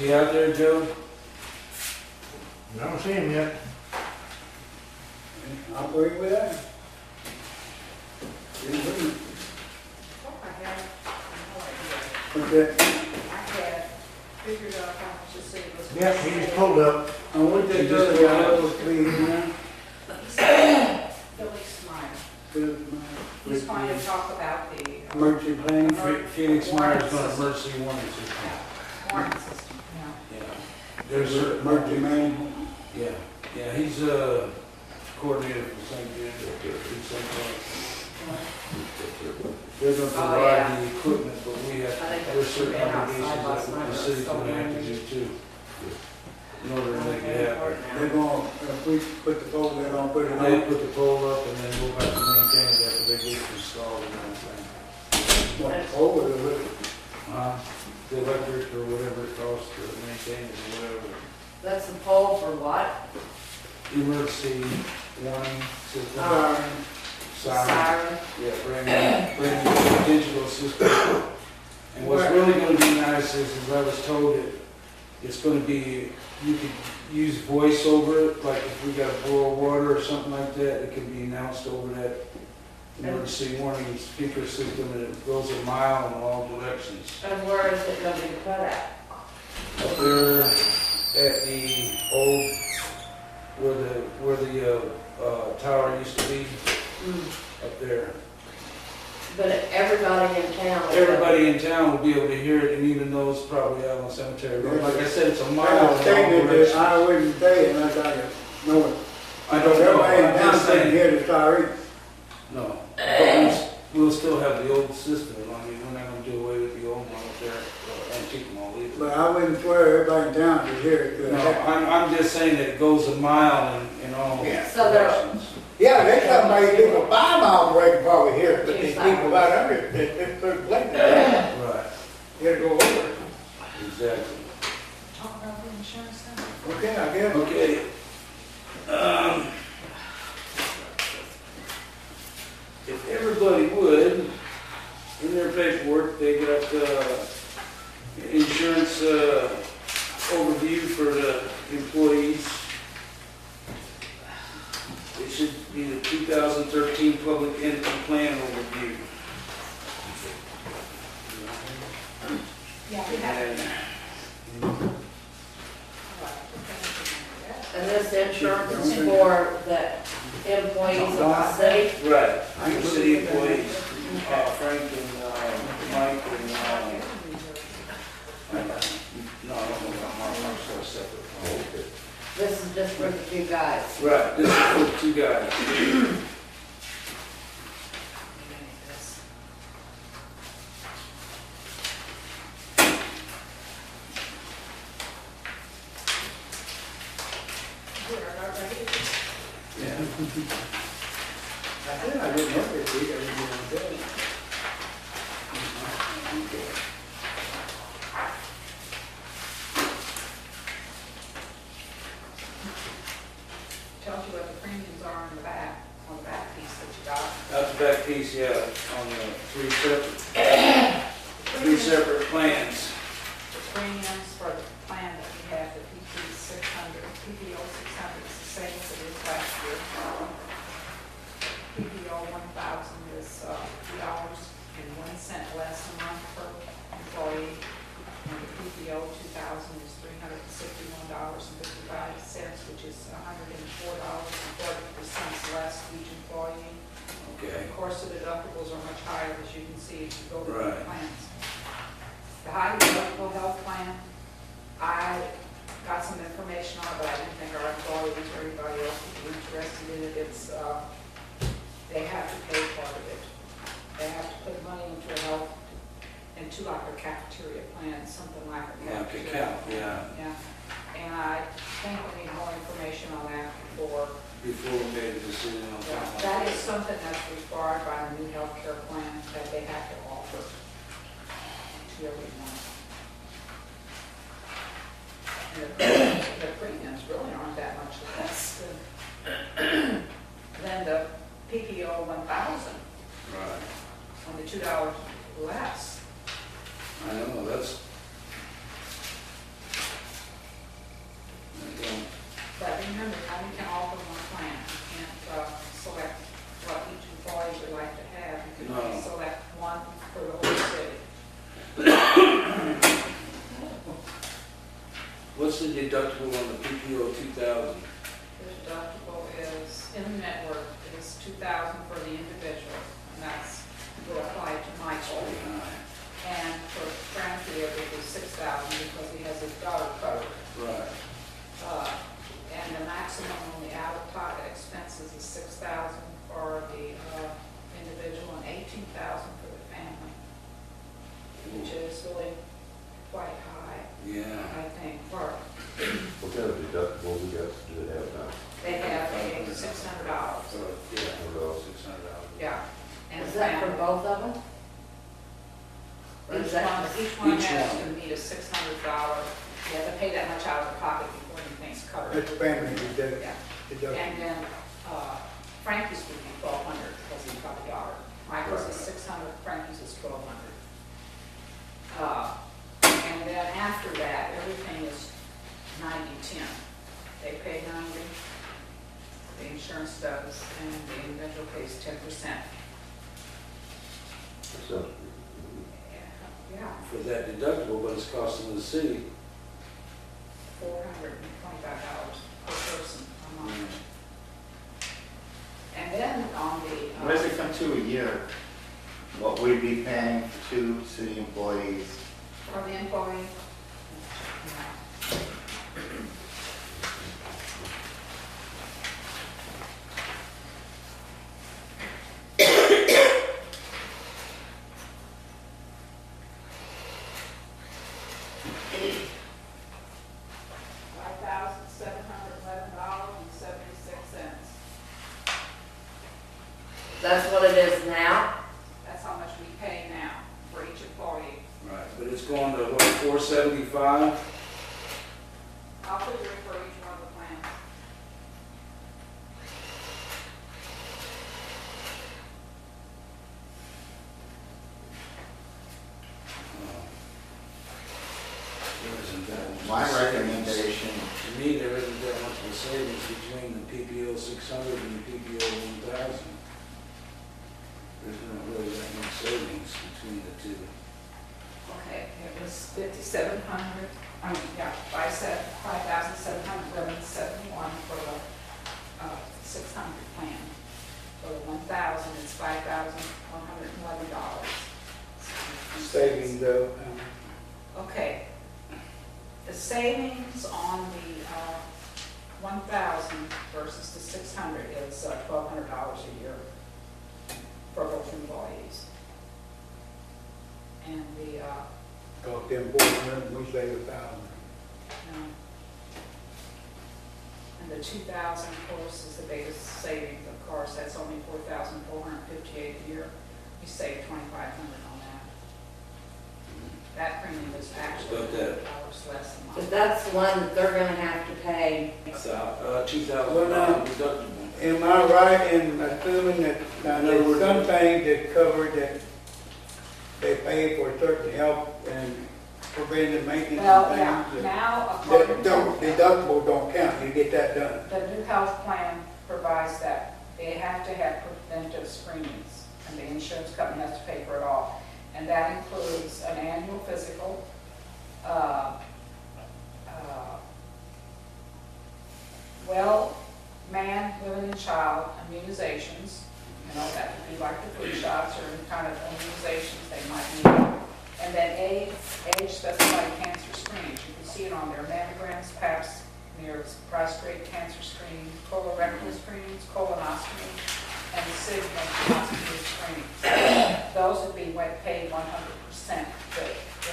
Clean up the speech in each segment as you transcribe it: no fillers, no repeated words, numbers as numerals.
he out there, Joe? I don't see him yet. I agree with that. Okay. Yeah, he just pulled up. I want that other guy over to be here. Billy Smile. Good. He's going to talk about the Emergency plan. Felix Myers is going to emergency warning system. warning system. Yeah. There's an emergency management. Yeah, he's coordinator for St. James. They're going to provide the equipment, but we have, there's certain obligations that the city's going to have to do too, in order to make it happen. They're going, if we put the pole, they're going to put it They on. put the pole up and then we'll have to maintain it after they get it installed and everything. What pole is it? The electric or whatever it costs to maintain it or whatever. That's the pole for what? Emergency warning system. Siren. Siren. Yeah, brand new digital system. And what's really going to be nice is I was told that it's going to be, you could use voice over it, like if we got a boil of water or something like that, it can be announced over that emergency warning speaker system, and it goes a mile in all directions. And where is it going to be put at? Up there at the old, where the tower used to be, up there. But everybody in town. Everybody in town will be able to hear it, and even those probably out on Cemetery Road. Like I said, it's a mile in I all stated that directions. I wouldn't say it unless I could know it. I don't know, Everybody in I'm town just can saying, hear the siren. no. But we'll still have the old system, I mean, we're not gonna do away with the old one up there, antique mall either. But I wouldn't swear everybody in town could hear it. No, I'm just saying that it goes a mile in all Yeah. So there- directions. Yeah, there's somebody people 5 miles away can probably hear it, but these people out under it, it's third place. Right, You gotta go over it. exactly. Talk about the insurance then. Okay, I guess. Okay. If everybody would, in their paperwork, they got insurance overview for the employees. It should be the 2013 Public Income Plan overview. Yeah, we have it. And this insurance is for the employees of the city? Right, the city employees, Frank and Mike and, no, I don't know about Mark, Mark's so separate. This is just for the two guys. Right, this is for the two guys. Yeah. I said I didn't know this week, I didn't know that. Tells you what the premiums are on the back piece that you got. That's the back piece, yeah, on the three separate plans. The premiums for the plan that we have, the PPO 600 is the same as it is last year. PPO 1000 is $3.01 less a month per employee. And the PPO 2000 is $361.55, which is $104.40 less each employee. Okay. Of course, the deductibles are much higher, as you can see, if you go to the Right. plans. The high deductible health plan, I got some information on it, but I didn't think our employees or anybody else would be interested in it. It's, they have to pay part of it. They have to put money into a health, into like a cafeteria plan, something like a Like a cafeteria. cow, yeah, Yeah, and I think we need more information on that before. before we made a decision on that. That is something that's required by the new health care plan that they have to offer to everyone. The premiums really aren't that much less than the PPO 1000, Right. only $2 less. I know, that's, what's the deductible on the PPO 2000? The deductible is, in the network, is 2,000 for the individual, and that's, will apply to Michael. And for Frankie, it would be 6,000 because he has his daughter covered. Right. And the maximum on the out-of-pocket expenses is 6,000 for the individual and 18,000 for the family, which is really quite high, Yeah. I think, for, What kind of deductible do they have now? they have a $600. So, yeah, $600. Yeah. And Is that for family. both of them? Or is Each that one, just- each one Each has one. to meet a $600. You have to pay that much out of the pocket before anything's covered. That's family deduction. Yeah. Deduction. And then Frankie's would be 1,200 because he's got a daughter. Michael's is 600, Frankie's is 1,200. And then after that, everything is 90-10. They pay 90, the insurance does, and the individual pays 10%. So, Yeah, For that deductible, but it's costing the city. $425 per person a month. And then on the. What does it come to a year? What would we be paying for 2 city employees? For the employee. $5,711.76. That's what it is now? That's how much we pay now for each employee. Right. But it's going to, what, 475? I'll figure it for each one of the plans. There isn't that much. My savings. recommendation, To me, there isn't that much of a savings between the PPO 600 and the PPO 1000. There's not really that much savings between the two. Okay, it was 5,700, I mean, yeah, 5,711.71 for the 600 plan. For the 1,000, it's $5,111. Savings though. Okay. The savings on the 1,000 versus the 600 is $1,200 a year for both employees. And the, Got them 400, we save 1,000. and the 2,000, of course, is the biggest savings. Of course, that's only $4,458 a year. We save $2,500 on that. That premium is actually About that. $100 less than But mine. that's the one that they're gonna have to pay. $2,000 Well, now- deductible. Am I right in assuming that, now, there's some things that cover that they pay for certain help and preventive maintenance Well, and yeah, things? now, That according don't, to deductible don't count, you get that done. the new health plan provides that they have to have preventive screenings, and the insurance company has to pay for it all. And that includes an annual physical, man, women, and child immunizations. You know, that could be like the flu shots or any kind of immunizations they might need. And then age-specified cancer screenings. You can see it on there: mammograms, paps, smears, prostate cancer screening, colorectal screenings, colonoscopy, and the colonoscopy screenings. Those would be paid 100%. The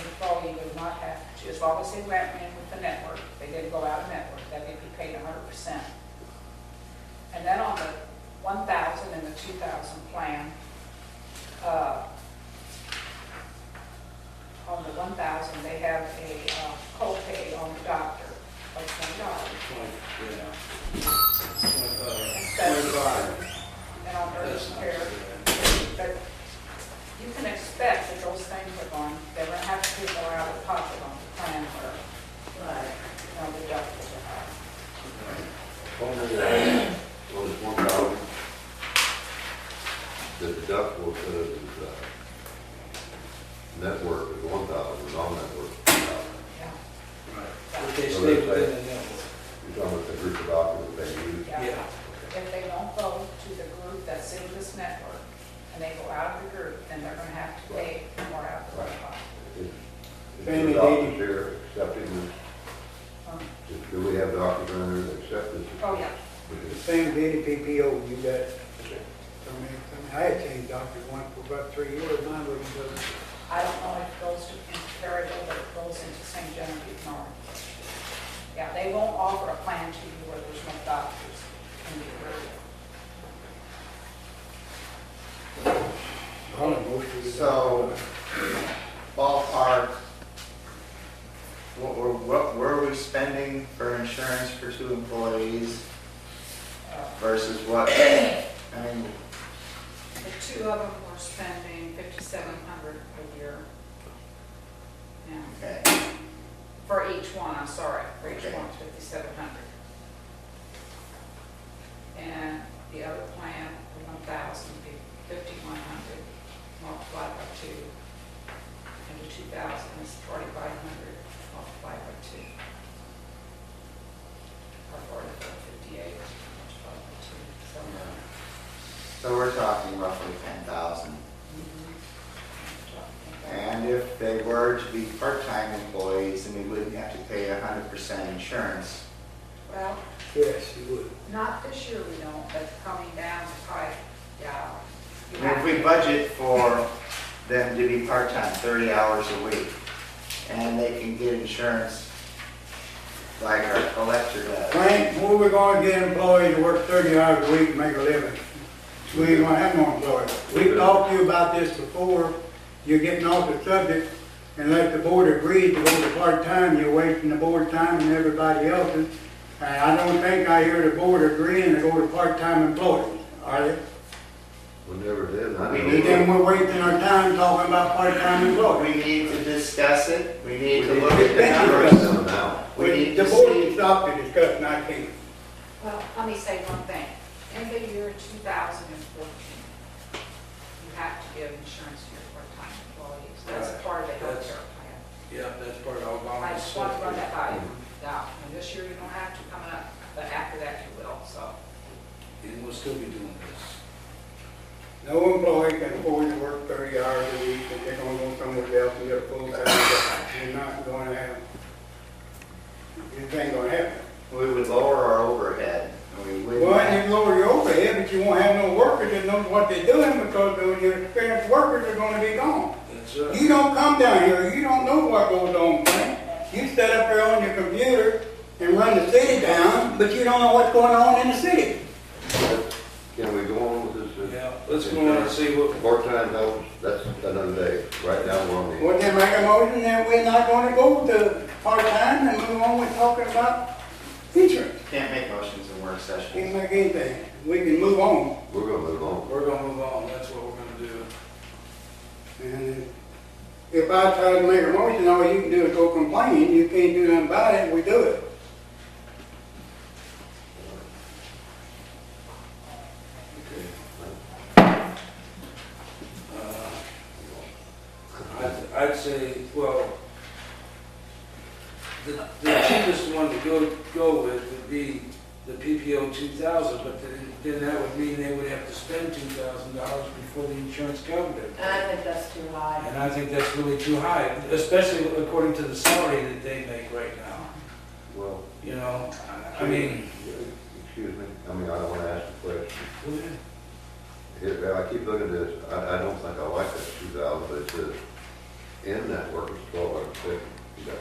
employee would not have to, as long as they went in with the network, they didn't go out of network, that they'd be paid 100%. And then on the 1,000 and the 2,000 plan, on the 1,000, they have a copay on the doctor of $20. Yeah. And on urgent care, but you can expect that those things are going, they're going to have to be more out of pocket on the plan where, Right. the deductibles are high. Only 1,000. The deductible says network is 1,000, non-network is 1,000. Yeah. Right. Yeah. they So stay let's say- within the network. You're talking about the group of doctors that they use. Yeah. If they don't go to the group that's in this network, and they go out of the group, then they're gonna have to pay more out of the pocket. Is Same the as doctors they- here accepting this? Um, Do we have doctors around there that accept this? Oh, yeah. Because- Same as any PPO, you got, I had changed doctors once for about 3 years, mine wouldn't go. I don't know if it goes to Perryville, but it goes into St. Genevieve North. Yeah, they won't offer a plan to you where there's no doctors in the area. So, ballpark, what were we spending for insurance for 2 employees versus what? I mean, The 2 of them were spending $5,700 a year. Yeah, okay, for each one, I'm sorry, for each Okay. one, $5,700. And the other plan, the 1,000, would be $5,100 multiplied by 2. And the 2,000 is 4,500 multiplied by 2. Or 4,458 multiplied by 2. So, so we're talking roughly 10,000. And if they were to be part-time employees, then we wouldn't have to pay 100% insurance. well, Yes, you would. not this year we don't, but coming down the pipe, yeah. You I mean, if have we to- budget for them to be part-time, 30 hours a week, and they can get insurance like our collector does. Frank, where we gonna get employees to work 30 hours a week and make a living? We ain't gonna have no employees. We've talked to you about this before, you're getting off the subject, unless the board agrees to go to part-time, you're wasting the board's time and everybody else's. And I don't think I hear the board agreeing to go to part-time employees, are they? We never did. I We know. need Then we're wasting our time talking about part-time employees. We need to discuss it, we need to We look need at the to numbers. discuss Them now. We need The to board see, can stop the discussion, I can't. Well, let me say one thing. In the year 2014, you have to give insurance to your part-time employees. That's Right. part of the That's- healthcare plan. Yeah, that's part of I Obama's. just want to run that by you. Now, and this year you don't have to coming up, but after that you will, so. And we'll still be doing this. No employee can afford to work 30 hours a week if they're gonna go somewhere else and get a full-time job. You're not gonna have, it ain't gonna happen. we would lower our overhead, and we wouldn't. Well, and you lower your overhead, but you won't have no workers that knows what they're doing because your experienced workers are gonna be gone. That's right. You don't come down here, you don't know what goes on, man. You sit up there on your computer and run the city down, but you don't know what's going on in the city. Can we go on with this? Yeah, let's go on and see what, Part-time help, that's another day. Right now, we're on the. Well, then make a motion that we're not gonna go to part-time and move on with talking about insurance. Can't make motions in work Can't sessions. make anything. We can move on. We're gonna move on. we're gonna move on, that's what we're gonna do. And if I try to make a motion, all you can do is go complain. You can't do nothing about it, we do it. I'd say, well, the cheapest one to go with would be the PPO 2,000, but then that would mean they would have to spend $2,000 before the insurance covered it. And I think that's too high. And I think that's really too high, especially according to the salary that they make right now. Well, You know, I mean, excuse me, I mean, I don't wanna ask a question. Here, I keep looking at this, I don't think I like that 2,000, but it says, in network is 1,250.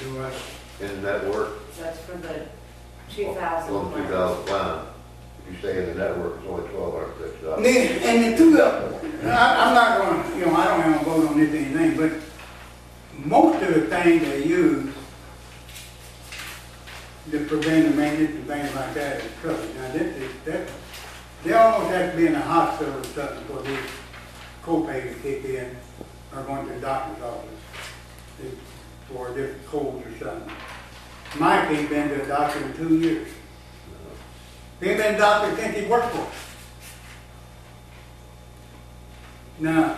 Do I? In network, That's for the on 2,000. 2,000 plan, if you stay in the network, it's only $1,250. And the two of them, I'm not gonna, you know, I don't have a vote on this anything, but most of the things they use to prevent the maintenance and things like that is covered. Now, they almost have to be in a hospital or something for these co-pays kick in, or going to the doctor's office for different colds or something. Mike ain't been to a doctor in 2 years. He ain't been to a doctor since he worked for us. Now,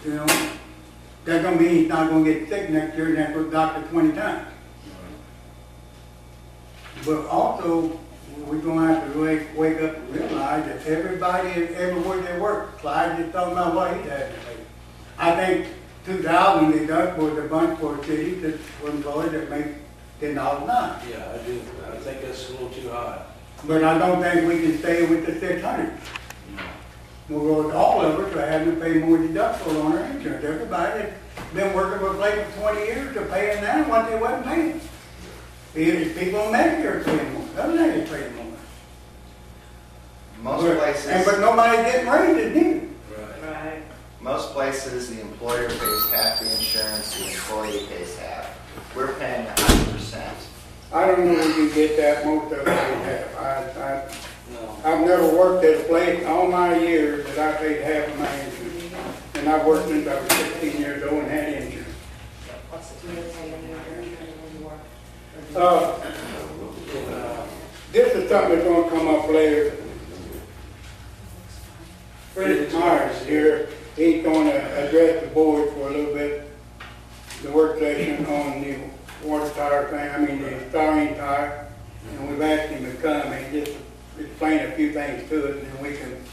you know, that don't mean he's not gonna get sick next year and have to go to the doctor 20 times. But also, we're gonna have to wake up and realize that everybody, everywhere they work, Clyde just talking about what he had to pay. I think 2,000 they done was a bunch for cities that were employed that make $10 an hour. Yeah, I do. I think that's a little too high. But I don't think we can stay with the 600. We'll go, all of us are having to pay more deductible on our insurance. Everybody that's been working with Blake for 20 years are paying now what they wasn't paying. These people on Medicare are paying more, other than they paying more. Most But places, nobody's getting raises neither. Right. Right. most places, the employer pays half the insurance, the employee pays half. We're paying 100%. I don't know where you get that, most of it have. No. I've never worked at a place in all my years that I paid half of my insurance. And I've worked since I was 16 years old and had insurance. What's the difference in your work? This is something that's gonna come up later. Fred Myers here, he's gonna address the board for a little bit, the work session on the water tower thing, I mean, the styrene tire. And we've asked him to come and just explain a few things to us, and then we can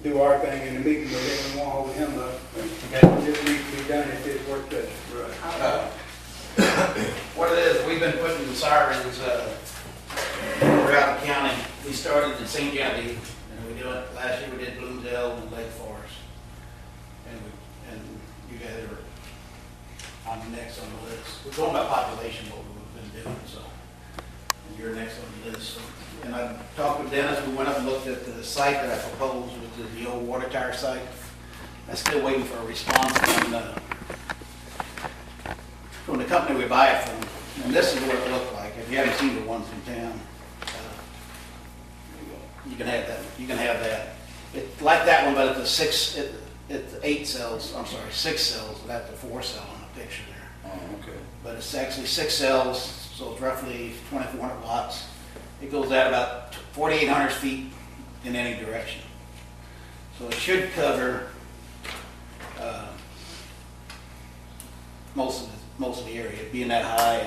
do our thing in the meeting, but then we won't hold him up. This needs to be done at this work session. Right. What it is, we've been putting sirens throughout the county. We started in St. Genevieve, and we do it, last year we did Bloomsdale and Lake Forest. And you guys are on the next on the list. We're going by population, what we've been doing, so. And you're next on the list, so. And I talked with Dennis, we went up and looked at the site that I proposed, which is the old water tower site. I'm still waiting for a response from the company we buy it from. And this is what it looked like. If you haven't seen the ones in town, you can have that. You can have that. It's like that one, but it's it's 8 cells. I'm sorry, 6 cells. That's the 4 cell on the picture there. Oh, okay. But it's actually 6 cells, so it's roughly 2,400 watts. It goes out about 4,800 feet in any direction. So it should cover most of the area, being that high,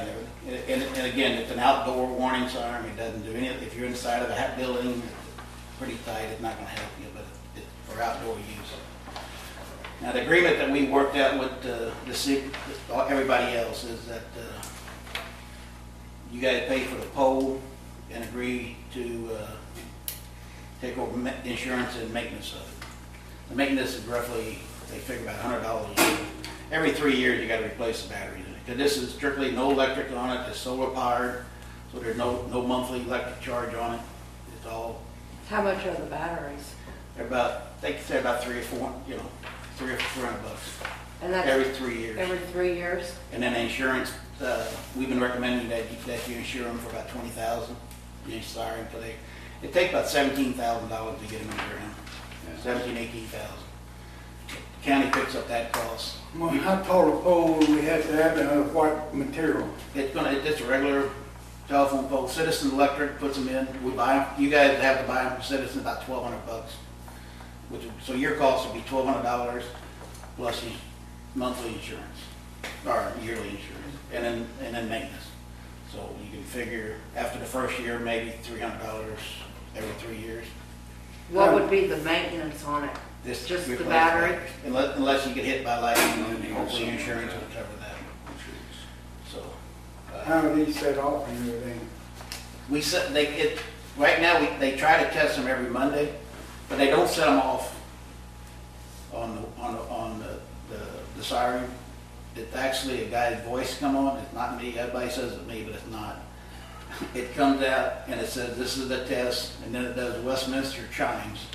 and again, it's an outdoor warning siren. It doesn't do anything. If you're inside of a building, it's pretty tight. It's not going to help you, but it's for outdoor use. Now, the agreement that we worked out with everybody else is that you guys pay for the pole and agree to take over insurance and maintenance of it. The maintenance is roughly, they figure about $100 a year. Every 3 years, you got to replace the batteries in it. Because this is strictly no electric on it. It's solar powered, so there's no monthly electric charge on it. It's all. How much are the batteries? They're about, they say about $300 or $400, And that's every 3 years. every 3 years? And then insurance, we've been recommending that you insure them for about $20,000. You siren, because it takes about $17,000 to get them in the ground. 17, 18,000. County picks up that cost. Well, how tall a pole would we have to have, and what material? It's a regular telephone pole. Citizen Electric puts them in. We buy them. You guys have to buy them for Citizen about $1,200, so your cost would be $1,200 plus your monthly insurance or yearly insurance, and then maintenance. So you can figure after the first year maybe $300 every 3 years. What would be the maintenance on it? This Just the replace battery? batteries. Unless you get hit by lightning, and hopefully your insurance will cover that. So. How are these set off and everything? We set, right now, they try to test them every Monday, but they don't set them off on the siren. It's actually a guy's voice come on. It's not me. Everybody says it's me, but it's not. It comes out and it says, this is the test, and then it does Westminster chimes.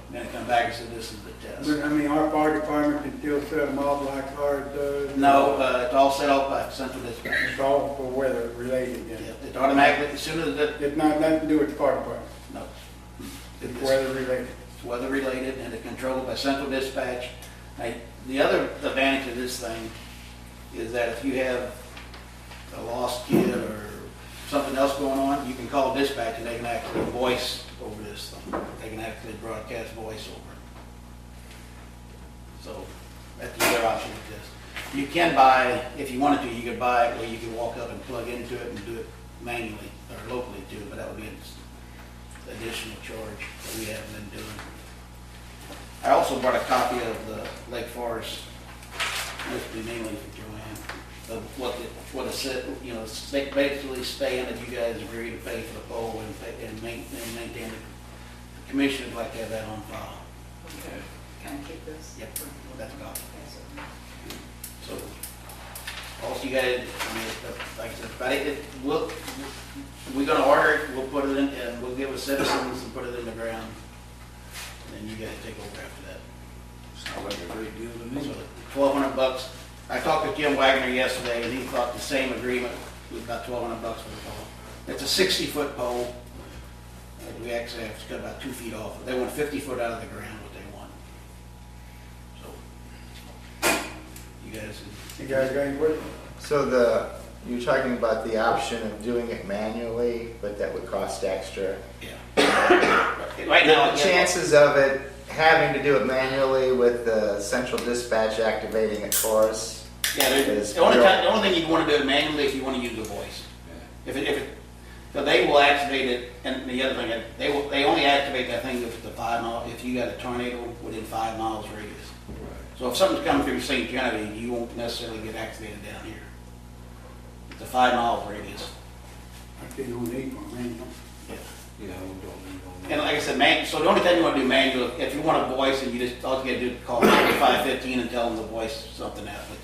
And then it comes back and says, this is the test. But I mean, our fire department can still set them off like ours does? No, it's all set off by central dispatch. It's all for weather related, then? Yeah, it automatically, as soon as It's not nothing to do with the fire department? no. It's weather related? It's weather related and it's controlled by central dispatch. Now, the other advantage of this thing is that if you have a lost kid or something else going on, you can call dispatch and they can actually voice over this thing. They can actually broadcast voice over it. So That's the other option with this. You can buy, if you wanted to, you could buy it where you can walk up and plug into it and do it manually or locally too, but that would be an additional charge that we haven't been doing. I also brought a copy of the Lake Forest, mostly mainly for Joanne, of what it said, you know, basically saying that you guys agree to pay for the pole and maintain the commission would like to have that on file. Okay. Can I keep this? Yep, that's a copy. Okay, so- So, also you guys, I mean, like I said, but we're gonna order it, we'll put it in, and we'll give it citizens and put it in the ground. And then you guys take over after that. Sounds like a great deal to me. So $1,200. I talked to Jim Wagner yesterday, and he thought the same agreement was about $1,200 for the pole. It's a 60-foot pole. We actually have to cut about 2 feet off. They want 50 foot out of the ground, what they want. So, you guys. You guys got any questions? So you're talking about the option of doing it manually, but that would cost extra. Yeah. Right now, The chances of it having to do it manually with the central dispatch activating it for us. Yeah, is the only real. thing you want to do it manually if you want to use the voice. But they will activate it, and the other thing, they only activate that thing if if you got a tornado within 5 miles radius. So if something's coming through St. Genevieve, you won't necessarily get activated down here. It's a 5 miles radius. I think on 8 one, man. Yeah. Yeah, we don't need no. And like I said, so the only time you want to do manual, if you want a voice and you just, all you gotta do is call 515 and tell them to voice something out. But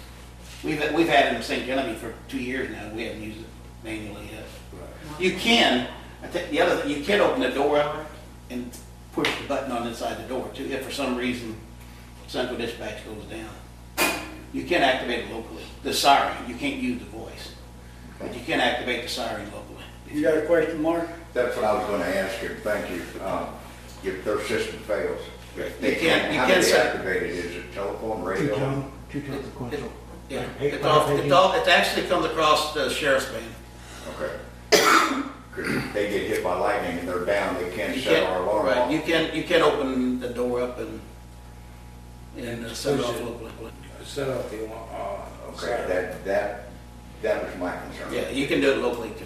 we've had it in St. Genevieve for 2 years now. We haven't used it manually yet. You can, you can open the door up and push the button on inside the door too, if for some reason central dispatch goes down. You can activate it locally. The siren, you can't use the voice, but you can activate the siren locally. You got a question, Mark? That's what I was gonna ask you, thank you. If their system fails, You can how do they set, activate it? Is it telephone, radio? yeah, it actually comes across the sheriff's band. Okay. 'Cause if they get hit by lightning and they're down, they can't You set our alarm right, off. you can open the door up and set it off push it. locally. Set up the, Okay, that was my concern. Yeah, you can do it locally too.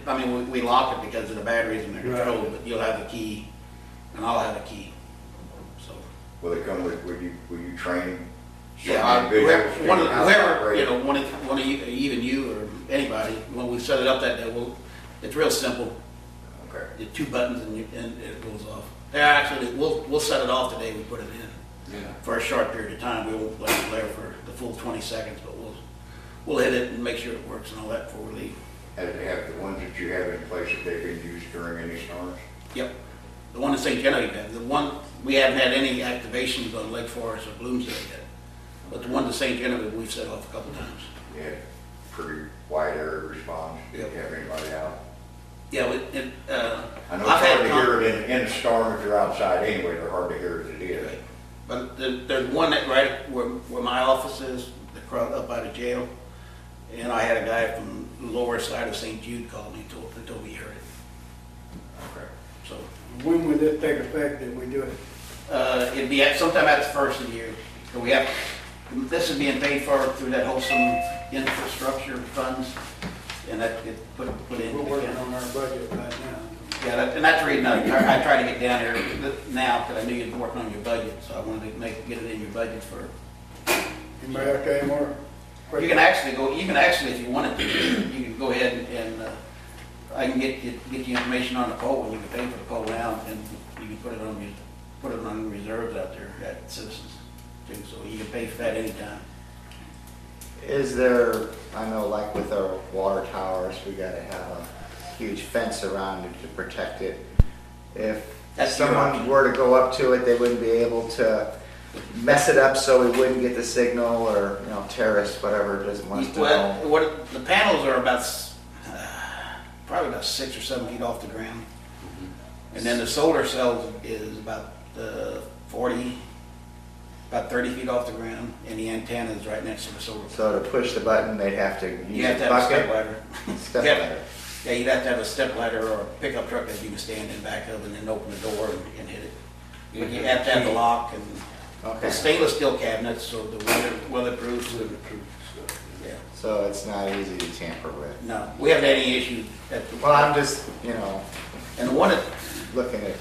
I mean, we lock it because of the batteries and the control, but you'll have a key, and I'll have a key. So, Will they come with, will you train? yeah, Visuals, whoever, radio? one of you, even you or anybody, when we set it up that day, it's real simple. Okay, You 2 buttons and it goes off. Actually, we'll set it off the day we put it in yeah. for a short period of time. We won't let it flare for the full 20 seconds, but we'll hit it and make sure it works and all that before we leave. as they have the ones that you have in place that they've been used during any storms? Yep. The one in St. Genevieve, the one, we haven't had any activations on Lake Forest or Bloomsdale yet. But the one to St. Genevieve, we've set off a couple times. You had pretty wide area response, didn't Yep. have anybody out? Yeah, I know I've it's had hard to hear it in a storm if you're outside anyway, they're hard to hear as it is. Right. But there's one that right where my office is, up by the jail. And I had a guy from the lower side of St. Jude call me and told me he heard it. Okay. So, When would this take effect if we do it? it'd be sometime at the first of the year. So this is being paid for through that wholesome infrastructure funds, and that get put in. We're working on our budget right now. Yeah, and that's the reason I tried to get down here now, because I knew you'd be working on your budget, so I wanted to get it in your budget for. Anybody else got any more? You can actually, if you wanted to, you can go ahead and, I can get you information on the pole, and you can pay for the pole now, and you can put it on reserves out there at Citizens, too, so you can pay for that anytime. Is there, I know like with our water towers, we gotta have a huge fence around it to protect it. If That's your someone option. were to go up to it, they wouldn't be able to mess it up so we wouldn't get the signal, or, terrorists, whatever, doesn't want us to know. Well, the panels are about, probably about 6 or 7 feet off the ground. And then the solar cell is about 30 feet off the ground, and the antenna is right next to the solar. So to push the button, they'd have to You use have a to have a step bucket? ladder. Step Yeah. ladder. Yeah, you'd have to have a step ladder or a pickup truck that you can stand in back of and then open the door and hit it. But you have to have the lock, and Okay, It's stainless steel cabinets, so the weatherproof. Yeah. so it's not easy to tamper with. No, we haven't had any issue at the. Well, I'm just, And the one that, looking at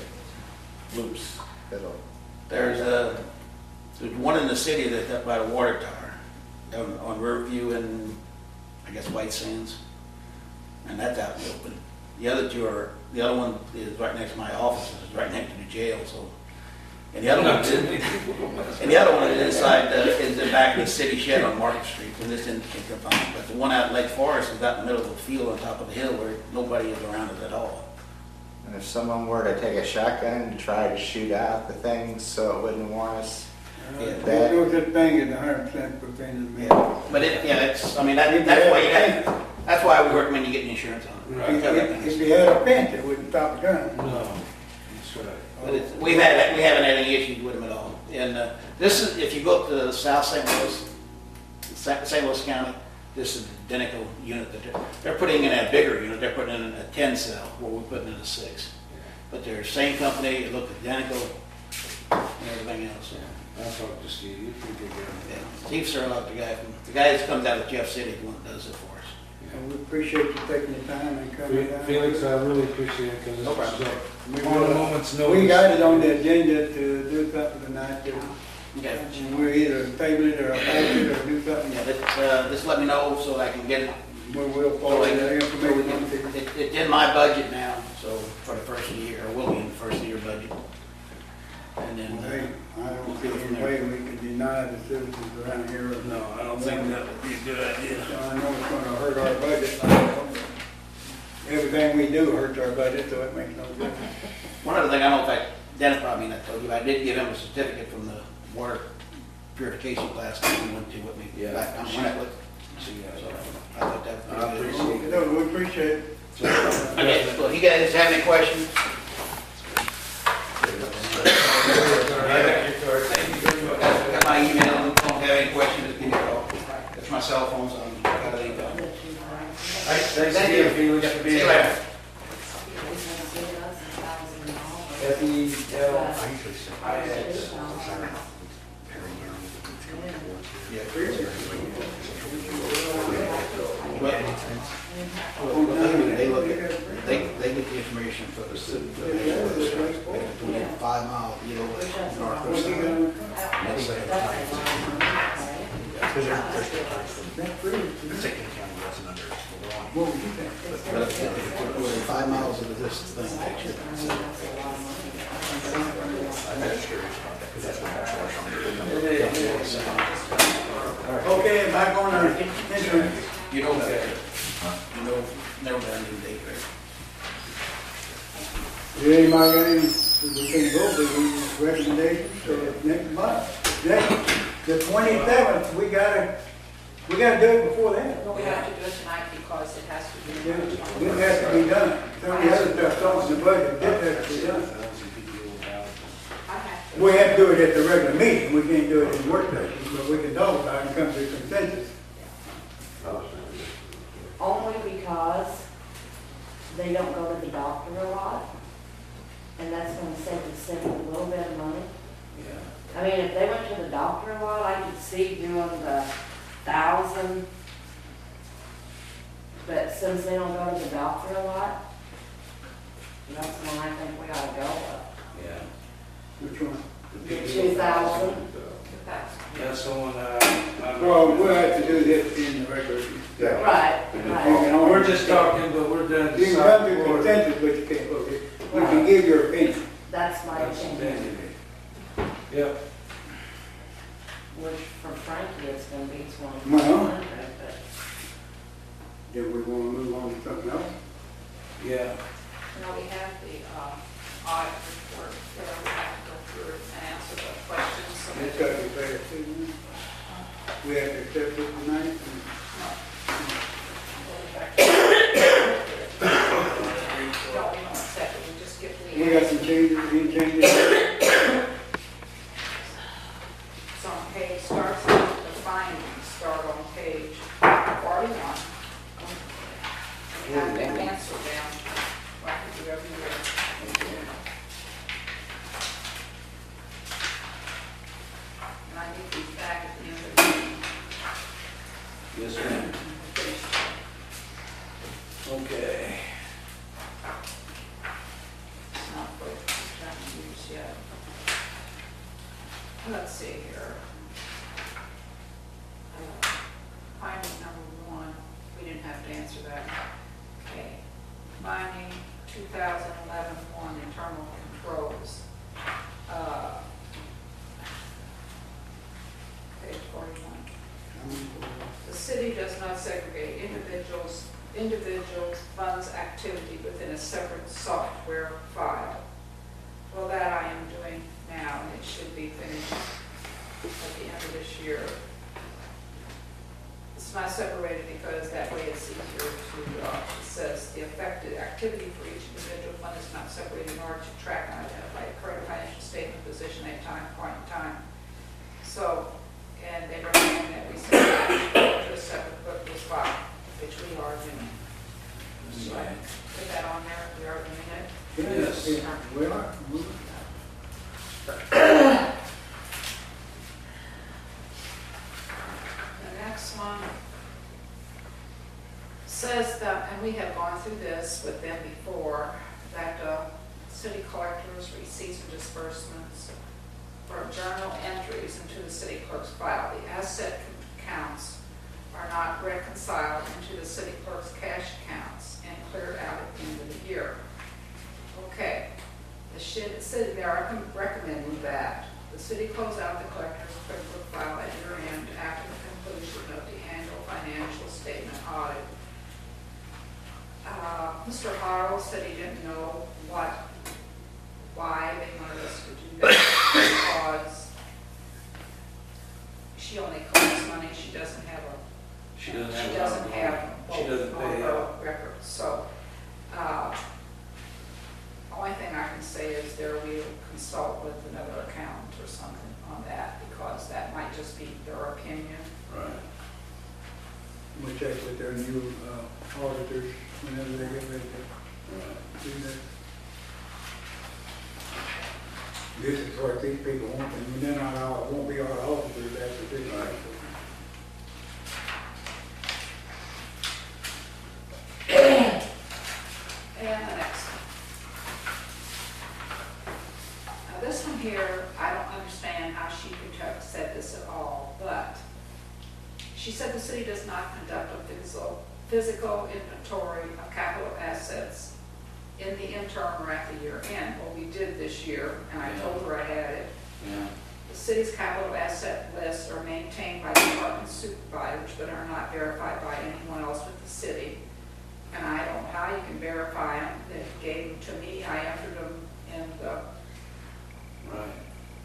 loops that'll, there's one in the city that's up by the water tower, on Riverview and, I guess, White Sands. And that's out in the open. The other one is right next to my office, it's right next to the jail, so. And the other one is inside, is the back of the city shed on Market Street, and this isn't confined. But the one out in Lake Forest is out in the middle of the field on top of the hill where nobody is around it at all. and if someone were to take a shotgun to try to shoot out the things so it wouldn't warn us, There's no such thing as 100% preventive Yeah, but that's that's why we recommend you get insurance on it. If you had a fence, it wouldn't stop a gun. No, that's right. But we haven't had any issues with them at all. And this is, if you go up to South St. Louis County, this is the identical unit that they're putting in a bigger unit. They're putting in a 10 cell where we're putting in a 6. But they're the same company, it looks identical and everything else. I'll talk to Steve, you can get Yeah. Steve Serlock, the guy that comes out of Jeff City, the one that does it for us. And we appreciate you taking the time and coming it. down. Felix, I really appreciate it, because No it's problem. on a moment's notice. We got it on the agenda to do something tonight, Okay. and we're either table it or approve it or do something. Yeah, just let me know so I can get it. We'll forward that information on to you. It's in my budget now, so for the first of the year, or will be in the first of your budget. And then, Hey, I don't see any way we could deny the citizens around here. No, I don't think that would be a good idea. I know it's gonna hurt our budget. Everything we do hurts our budget, so it makes no difference. one other thing, I don't know if Dennis probably not told you, I did give him a certificate from the water purification class that he went to with me Yeah. back on Winnetley. So I thought that was I pretty good. appreciate it. No, we appreciate it. Okay, well, if you guys have any questions? Got my email, if you don't have any questions, just give me a call. That's my cell phone, so I'm got it anytime. Thanks Thank again, you. Felix, for See being you here. later. F-E-L-I-X. They get the information for the city. 5 miles, What would you think? 5 miles of this thing, actually. Okay, back on our insurance. You know better. You know, never done any date, right? Is anybody got any, we can go with recommendations for next month? The 27th, we gotta do it before then. But we have to do it tonight because it has to be. It has to be done. Some of the other stuff's on the budget, this has to be done. I have to. We have to do it at the regular meeting, we can't do it in work sessions, but we can talk about it and come to a consensus. Only because they don't go to the doctor a lot, and that's gonna save the city a little bit of money. I mean, if they went to the doctor a lot, I could see doing the 1,000. But since they don't go to the doctor a lot, that's one I think we ought to go with. Which one? The 2,000. That's the one, Well, we'll have to do this in the regular. Right, right. we're just talking, but we're done. You can come to a consensus, but you can't vote it. You can give your opinion. That's my opinion. Yep. Which for Frankie, it's gonna be Well. 2,100, but. Do we want to move on to something else? Yeah. No, we have the audit report there, we have to go through it and answer the questions. So It's got to be fair, too. We have to accept it tonight. No, we don't accept it, we just get the. We got some changes, any changes? It's on page, starts, the findings start on page 41. We have to answer them, like we do every year. Yes, ma'am. Okay. It's not what I'm trying to use yet. Let's see here. Finding number 1, we didn't have to answer that. Okay. Finding 2011-1 internal controls. Page 41. The city does not segregate individuals' funds activity within a separate software file. Well, that I am doing now, and it should be finished at the end of this year. It's not separated because that way it's easier to, it says the affected activity for each individual fund is not separated in order to track and identify a current financial statement position at point in time. So, and they recommend that we separate to a separate bookless file, which we are doing. So I put that on there, we are doing it. Yes. Well, The next one says that, and we have gone through this with them before, that city collectors' receipts and disbursements or journal entries into the city clerk's file. The asset accounts are not reconciled into the city clerk's cash accounts and cleared out at the end of the year. Okay, the city, they are recommending that the city close out the collector's clerk file at year end after the conclusion of the annual financial statement audit. Mr. Harrell said he didn't know why they wanted us to do that, because she only collects money, she doesn't have She doesn't have. she doesn't have She doesn't both pay on her out. records. So, only thing I can say is there we'll consult with another accountant or something on that, because that might just be their opinion. Right. we'll check with their new auditors whenever they get ready to Right. do that. This is what these people want, and then it won't be our auditors after this. Right. And the next one. Now this one here, I don't understand how she could have said this at all, but she said the city does not conduct a physical inventory of capital assets in the interim or at the year end. Well, we did this year, and I told her I had it. Yeah. The city's capital asset lists are maintained by department supervisors, but are not verified by anyone else with the city. And I don't know how you can verify them. They gave them to me, I entered them in the. Right.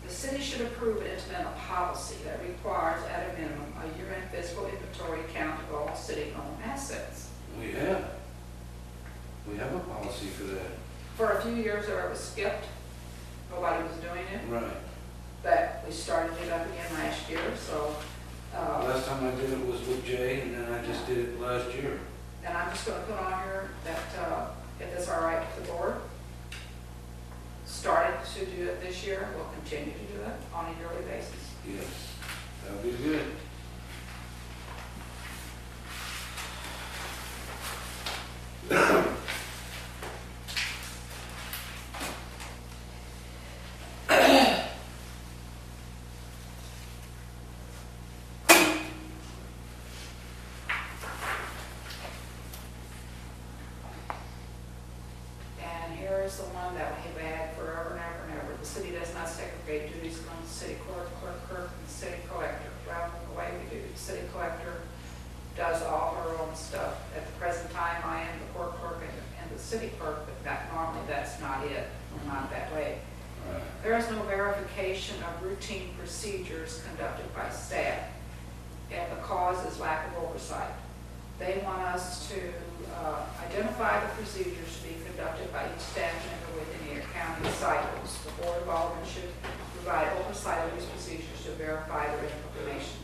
The city should approve and implement a policy that requires at a minimum a year-end physical inventory count of all city-owned assets. We have a policy for that. For a few years there it was skipped, nobody was doing it, Right. but we started it up again last year, so. Last time I did it was with Jay, and then I just did it last year. And I'm just gonna put on here that, if it's all right with the board, started to do it this year, we'll continue to do it on a yearly basis. Yes. That'll be good. And here is the one that we have had forever and ever and ever. The city does not segregate duties among the city clerk, and the city collector. Well, the way we do, the city collector does all her own stuff. At the present time, I am the court clerk and the city clerk, but normally that's not it. We're not that way. Right. There is no verification of routine procedures conducted by staff, and the cause is lack of oversight. They want us to identify the procedures to be conducted by each staff member within the county cycles. The Board of Aldermen should provide oversight of these procedures to verify their information.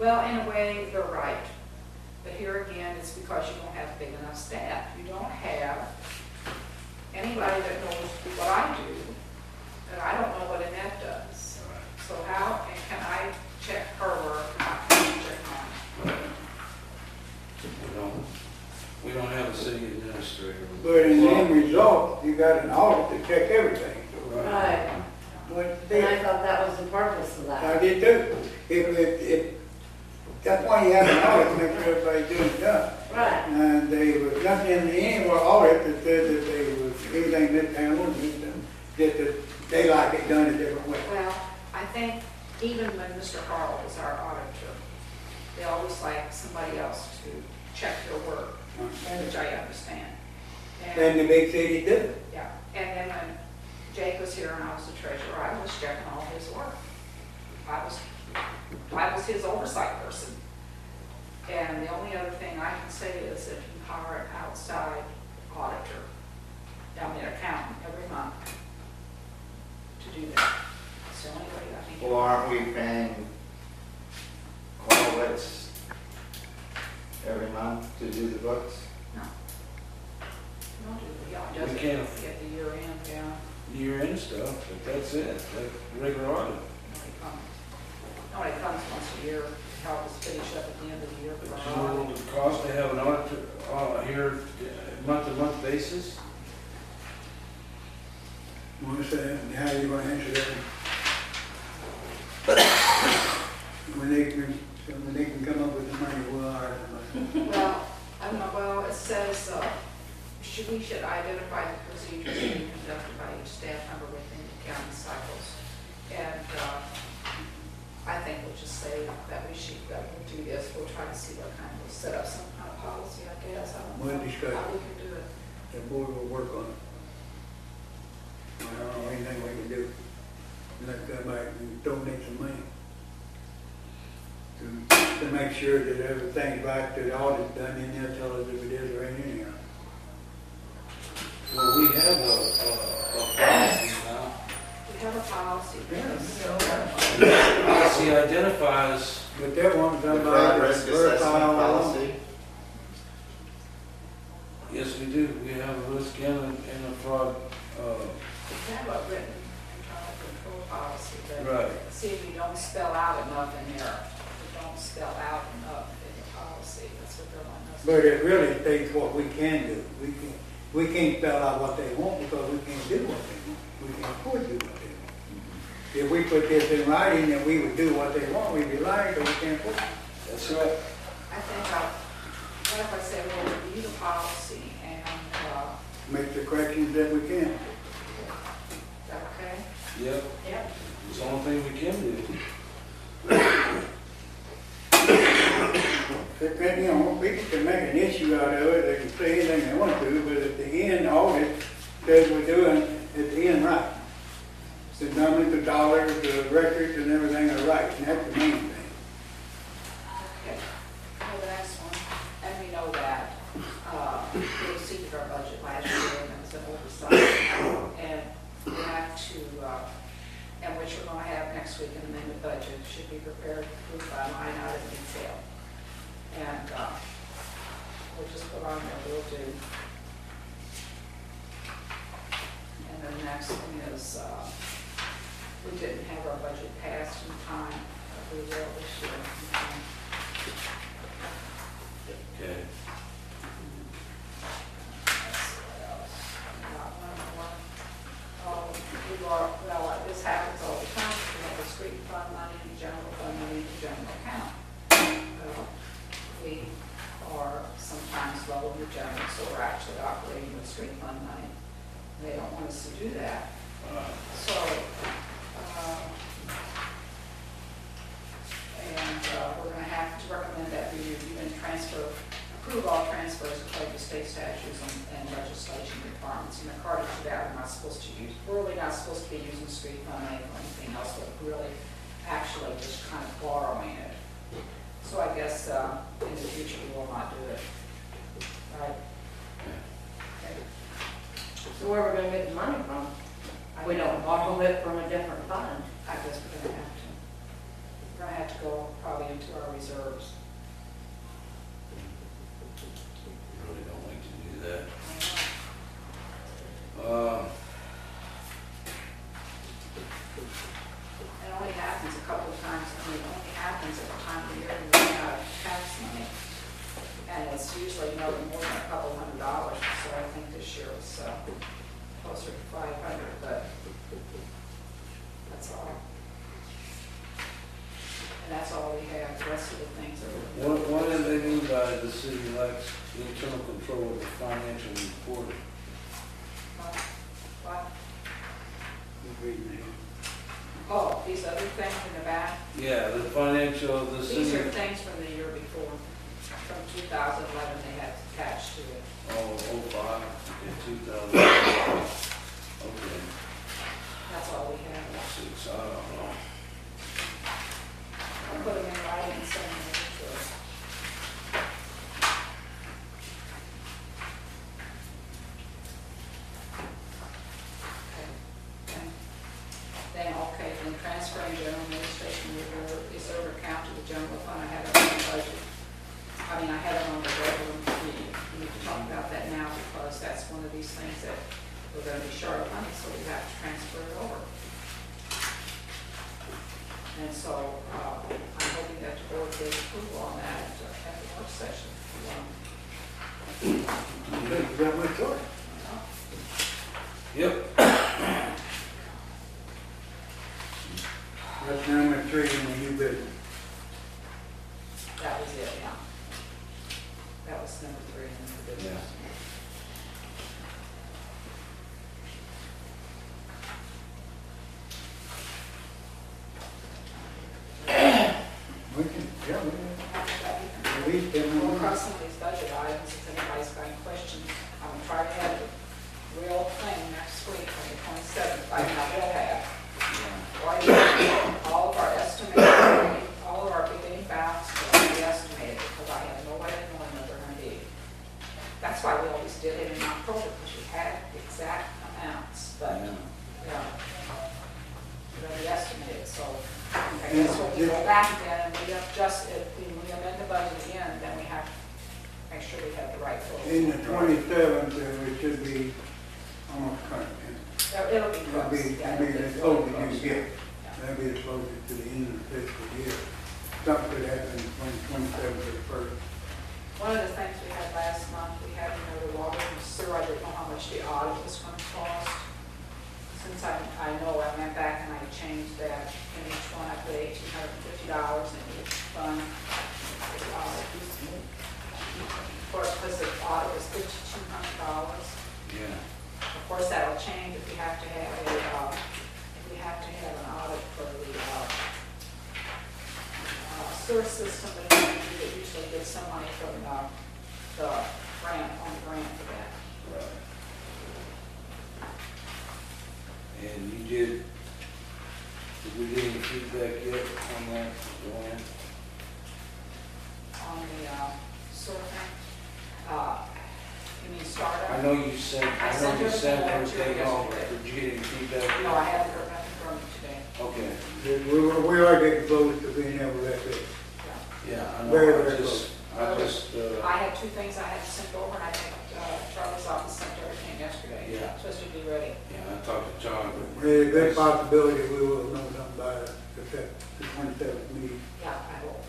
Well, in a way, they're right. But here again, it's because you don't have big enough staff. You don't have anybody that knows what I do, and I don't know what Annette does. So how can I check her work and I can check mine? administrator. But in the end result, you got an audit to check everything. So, Right, what and I they, thought that was the purpose of I that. did too. If, that's why you have an audit, to make sure everybody's doing it done. Right, And they was nothing in the end, well, audit that said that they was, anything mishandled, just that they like it done a different way. Well, I think even when Mr. Carl was our auditor, they always like somebody else to check their work, which I understand. And the big cities do. Yeah, and then when Jake was here and I was the treasurer, I was checking all his work. I was his oversight person. And the only other thing I can say is if you hire an outside auditor, accountant every month to do that. It's the only way I think. Well, aren't we paying Horowitz every month to do the books? No. We don't do it. Y'all We does it, can't. get the year end, yeah. Year-end stuff, but that's it, that's regular audit. Nobody comes once a year to help us finish up at the end of the year. But for you our know audit. what it costs to have an auditor, here, month-to-month basis? What's that, how you gonna answer that? When they can come up with the money, we'll hire somebody. Well, I don't know, well, it says, we should identify the procedures being conducted by each staff member within the county cycles. And, I think we'll just say that we'll do this, we'll try to see what kind, we'll set up some kind of policy, I guess, I don't know We'll discuss. how we can do it. The board will work on it. I don't know anything we can do. Let them back and donate some money to make sure that everything's right, that the audit's done, and they'll tell us if it is or ain't anyhow. Well, we have a policy now. We have a policy. Policy identifies, But that one, The fraud somebody risk to verify assessment all along. policy? yes, we do, we have a risk and a fraud, We have a written internal control policy, but right. see if you don't spell out enough in there. You don't spell out enough in the policy, that's what they're wanting us to But do. it really states what we can do. We can't spell out what they want because we can't do what they want. We can't afford to do what they want. If we put this in writing that we would do what they want, we'd be lying, but we can't afford it. That's right. I think, what if I say, we'll review the policy and, Make the corrections that we can. is that okay? Yep, Yep. it's the only thing we can do. You know, people can make an issue out of it, they can say anything they want to, but at the end, audit says we're doing, at the end, right. The numbers, the dollars, the records and everything are right, and that's the main thing. Okay. Well, the next one, and we know that, we exceeded our budget last year, and it was an oversight. And we have to, and which we're gonna have next week, an amended budget should be prepared, approved by line item detail. And, we'll just put on there, we'll do. And then the next thing is, we didn't have our budget passed in time, but we will this year. in time. Okay. Let's see what else. Got one more. Well, this happens all the time, we have the street fund money, general fund money, general account. We are sometimes low in the general, so we're actually operating with street fund money. They don't want us to do that. So, we're gonna have to recommend that we review and approve all transfers according to state statutes and legislation requirements. And according to that, we're really not supposed to be using street fund money for anything else, but really actually just kind of borrowing it. So I guess, in the future, we will not do it. Right? Okay. so where are we gonna get the money from? We don't borrow it from a different fund. I guess we're gonna have to. We're gonna have to go probably into our reserves. Really don't like to do that. It only happens a couple of times, it only happens at the time of year when we run out of tax money. And it's usually no more than a couple $100, so I think this year was closer to 500, but that's all. And that's all we have, the rest of the things are. What do they mean by the city lacks internal control of the financial reporting? What? Who's reading it? Oh, these other things in the back? Yeah, the financial, the These city. are things from the year before, from 2011 they had attached to it. Oh, 05, okay, 2000. Okay, That's all we have. 6, I don't know. I'll put them in writing and send them to us. Then transferring general administration reserve account to the general fund, I had it on the budget. I mean, I had it on the regular meeting. We need to talk about that now because that's one of these things that we're gonna be short of money, so we have to transfer it over. And so, I'm hoping that the board gives approval on that at the work session. You got my choice. Yep. That's number 3 in the new business. That was it, yeah. That was number 3 in the business. We can, yeah, we can. At least give them We'll one. cross some of these budget items if anybody's got any questions. I'm gonna try to have the real thing next week on the 27th. I will have. All of our estimated, all of our beginning balance will be estimated because I have no way of knowing what they're gonna be. That's why we always did it in October, because we had the exact amounts, but, yeah. We're gonna be estimated, so I guess when we go back again and we adjust it, when we amend the budget again, then we have to make sure we have the right totals. In the 27th, it should be almost current. It'll be That'll close. be, Yeah, that'll be it'll the be closest close. you get. Yeah. That'll be the closest to the end of the fiscal year. Something could happen when 27th or 1st. One of the things we had last month, we had, the water and sewer, I didn't know how much the audit was gonna cost. Since I know I went back and I changed that in each one, I put $1,850 in each fund. Of course, because the audit was $5,200. Yeah. Of course, that'll change if we have to have an audit for the sewer system. They usually get some money from the grant, for that. Right. And you did we get any feedback yet on that, Joanne? On the sewer thing. You mean startup? I know you sent, I I know sent you her sent the everything letter over. yesterday. Did you get any feedback? No, I haven't heard nothing from you today. Okay. We are getting close to being able to let it. Yeah, I know. Very, I very just, I had 2 things I had to send over, and I think Charlie's office sent everything yesterday. Yeah. Supposed to be ready. yeah, I talked to John. There's a good possibility we will know something by the 27th meeting. Yeah, I hope.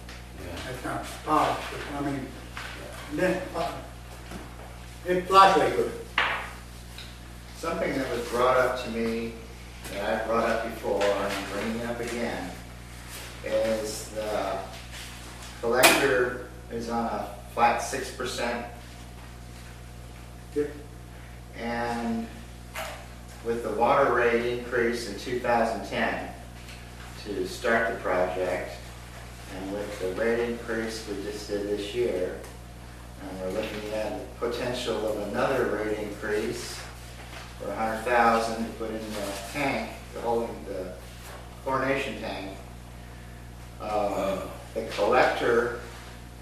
Yeah. That's not possible. I mean, then, it's likely good. Something that was brought up to me, that I brought up before, and I'm bringing up again, is the collector is on a flat 6%. Yep. And with the water rate increase in 2010 to start the project, and with the rate increase we just did this year, and we're looking at the potential of another rate increase for $100,000 to put in the tank, the chlorination tank. The collector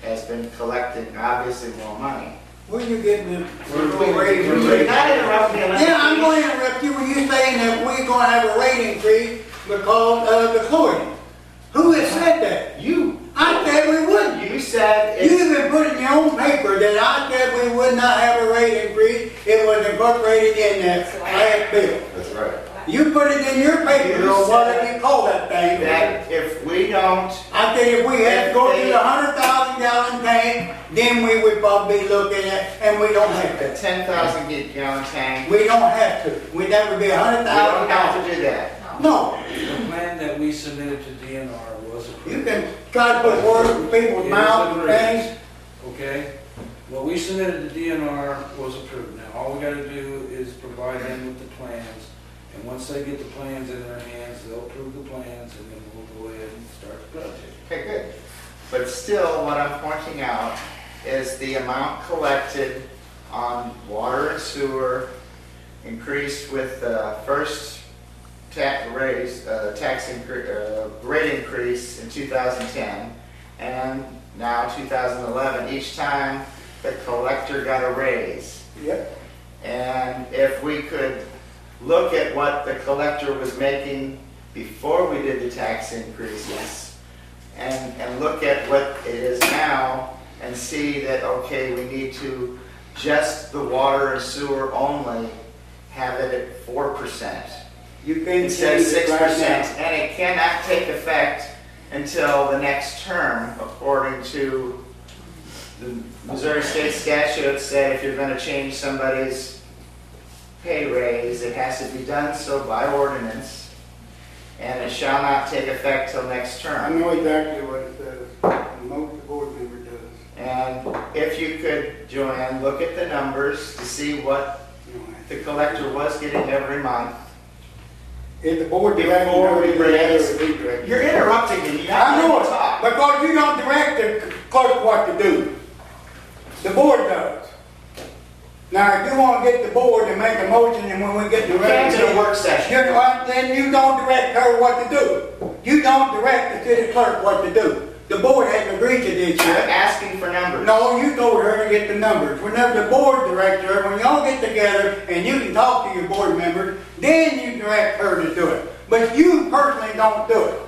has been collecting obviously more money. When you getting them? We're Not interrupt me. Yeah, I'm going to interrupt you when you're saying that we're going to have a rate increase because of the chlorine. Who has said that? You. I said we wouldn't. You said it's... You've been putting in your own paper that I said we would not have a rate increase. It was incorporated in that last bill. That's right. You put it in your paper, You or whatever said you call that thing. That if we don't... I said if we had to go to the 100,000 gallon tank, tank, then we would probably be looking at, and we don't have A to. 10,000 gallon tank, We don't have to. That would be we don't have $100,000. to do that. No, The plan that we submitted to DNR was you approved. can try to put words in people's mouths and things. Okay? What we submitted to DNR was approved. Now, all we gotta do is provide them with the plans. And once they get the plans in their hands, they'll approve the plans, and then we'll go ahead and start the project. Okay, good. But still, what I'm pointing out is the amount collected on water and sewer increased with the first rate increase in 2010, and now 2011. Each time the collector got a raise. Yep. And if we could look at what the collector was making before we did the tax increases, and look at what it is now, and see that, okay, we need to, just the water and sewer only, have it at 4%. You can Instead of change it 6%, right now. and it cannot take effect until the next term, according to the Missouri State statute. Said if you're going to change somebody's pay raise, it has to be done so by ordinance, and it shall not take effect till next I term. know exactly what it says. Most board member does. And if you could, Joanne, look at the numbers to see what You know, the collector was getting every month. if the board director, Before we raise- the director. You're interrupting me. You I have know to it, talk. because you don't direct the clerk what to do. The board does. Now, if you want to get the board to make a motion, and when we get the You can't do a resolution, work session. you know what, then you don't direct her what to do. You don't direct the city clerk what to do. The board has agreed to this I'm yet. asking for numbers. No, you told her to get the numbers. Whenever the board directs her, when y'all get together and you can talk to your board members, then you direct her to do it. But you personally don't do it.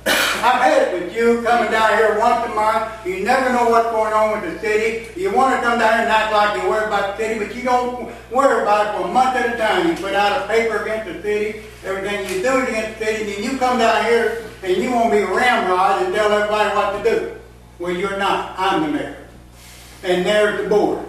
I've had it with you coming down here once a month. You never know what's going on with the city. You want to come down here and act like you worry about the city, but you don't worry about it for a month at a time. You put out a paper against the city, everything you do against the city, and then you come down here and you want to be a ramrod and tell everybody what to do. Well, you're not. I'm the mayor. And there's the board.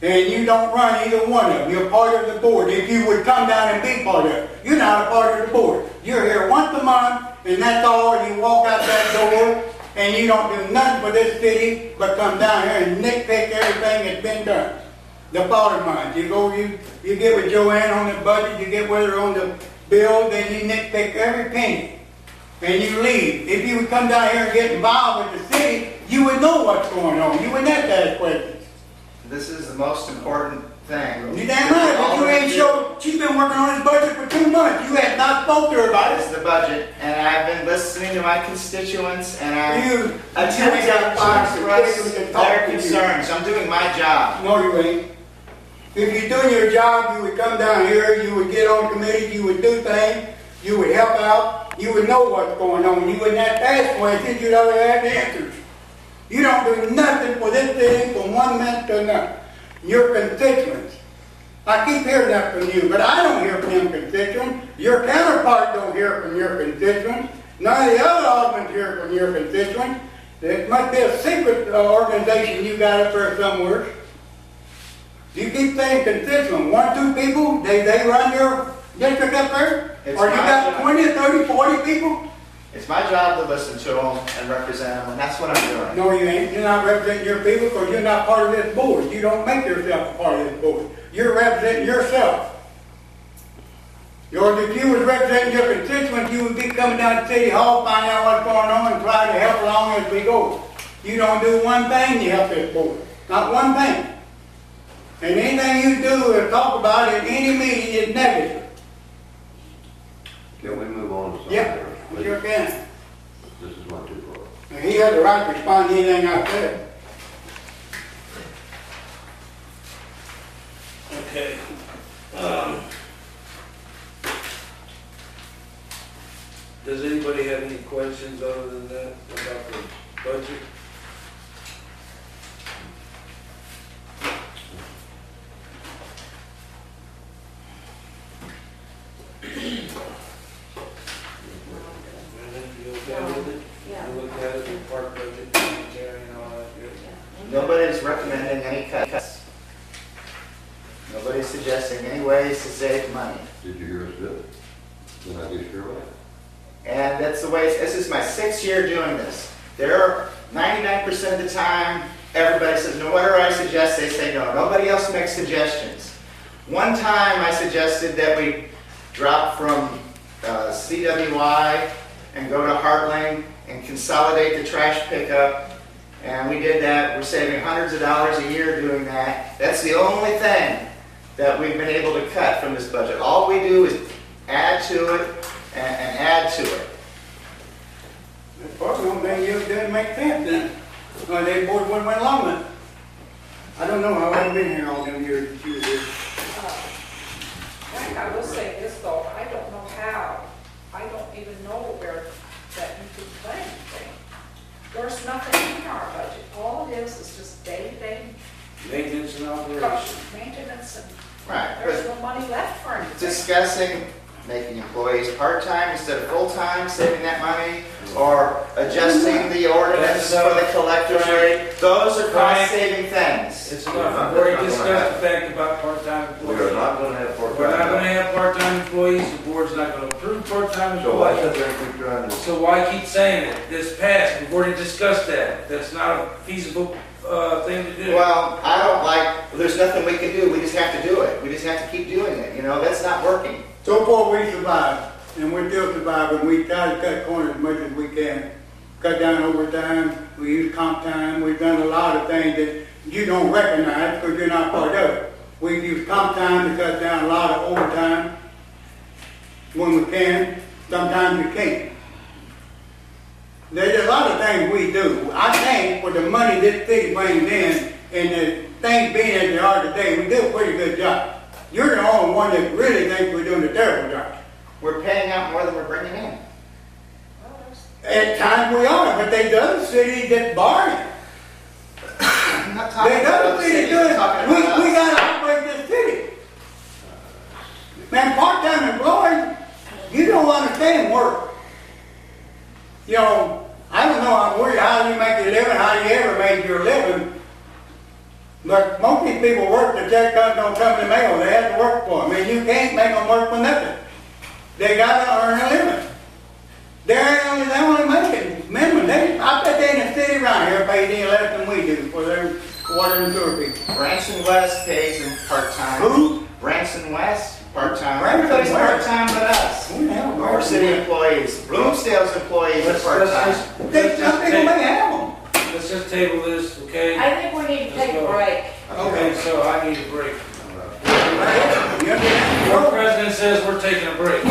And you don't run either one of them. You're part of the board. If you would come down and be part of it, you're not a part of the board. You're here once a month, and that's all. You walk out that door, and you don't do nothing for this city but come down here and nitpick everything that's been done. The bottom line, you go, you get with Joanne on the budget, you get with her on the bill, then you nitpick every penny, and you leave. If you would come down here and get involved with the city, you would know what's going on. You wouldn't have to ask questions. This is the most important thing. You damn right, but you ain't showed, she's been working on this budget for 2 months. You have not spoke to her about It's it. the budget, and I've been listening to my constituents, and I'm You attempting got to five express constituents that talk their to you. concerns. I'm doing my job. No, you ain't. If you're doing your job, you would come down here, you would get on committees, you would do things, you would help out, you would know what's going on. You wouldn't have to ask questions, you'd already have the answers. You don't do nothing for this city from 1 minute to another. Your constituents. I keep hearing that from you, but I don't hear from them constituents. Your counterpart don't hear from your constituents. None of the other aldermen hear from your constituents. There must be a secret organization you got up there somewhere. You keep saying constituent. 1 or 2 people, they run your district up there? It's Or you my got job. 20 or 30, 40 people? It's my job to listen to them and represent them, and that's what I'm doing. No, you ain't. You're not representing your people because you're not part of this board. You don't make yourself a part of this board. You're representing yourself. Or if you was representing your constituents, you would be coming down to City Hall, find out what's going on, and try to help along as we go. You don't do one thing to help this board. Not one thing. And anything you do or talk about in any meeting is negative. Can we move on to something Yeah, else, you please? sure can. This is my two part. And he has the right to respond to anything I said. Okay. Does anybody have any questions other than that about the budget? You okay with it? Yeah. You looked at it, the park budget, sanitary and all that? Nobody's recommending any cuts. Nobody's suggesting any ways to save money. Did you hear us do it? Then I guess you're right. And that's the way, this is my 6th year doing this. There are 99% of the time, everybody says, no, whatever I suggest, they say no. Nobody else makes suggestions. One time I suggested that we drop from CWI and go to Heartland and consolidate the trash pickup. And we did that. We're saving hundreds of dollars a year doing that. That's the only thing that we've been able to cut from this budget. All we do is add to it and add to it. That's part of the only thing you didn't make sense then. They board wouldn't went along with it. I don't know how I've been here all them years that you were here. Frank, I will say this though, I don't know how, I don't even know where that you could play anything. There's nothing in our budget. All it is just day-to-day Maintenance and operation. maintenance and Right. there's no money left for anything. Discussing making employees part-time instead of full-time, saving that money, or adjusting the ordinance for the collector's rate. Those are cost-saving things. It's enough. We've already discussed the fact about part-time We are employees. not gonna have part-time. We're not gonna have part-time employees, the board's not gonna approve part-time So why employees. sit there and keep trying to? So why keep saying it? This passed, we've already discussed that. That's not a feasible, thing to do. Well, I don't like, there's nothing we can do, we just have to do it. We just have to keep doing it, you know, that's not working. So far we survived, and we're still surviving. We try to cut corners as much as we can. Cut down overtime, we use comp time, we've done a lot of things that you don't recognize because you're not part of it. We've used comp time to cut down a lot of overtime when we can, sometimes you can't. There's a lot of things we do. I think for the money this city brings in and the things being as they are today, we do a pretty good job. You're the only one that really thinks we're doing a terrible job. We're paying out more than we're bringing in. Well, At there's- times we are, but there's other cities that borrow. I'm not talking There's about other the cities city, doing I'm it. talking We about us. gotta operate this city. Man, part-time employees, you don't understand work. You know, I don't know how you make your living, how you ever made your living. But most of these people work, the check don't come in the mail, they have to work for them. And you can't make them work for nothing. They gotta earn a living. They're only making minimum. I bet they in the city around here pay any less than we do for their water and sewer people. Branson West pays them part-time. Who? Branson West, part-time. Branson Everybody's West. part-time but us. Who the hell Our works city for employees, Bloomsdale's employees are Let's part-time. Some people may have them. Let's just table this, okay? I think we need to take a break. Okay, so I need a break. You understand? Our president says we're taking a break.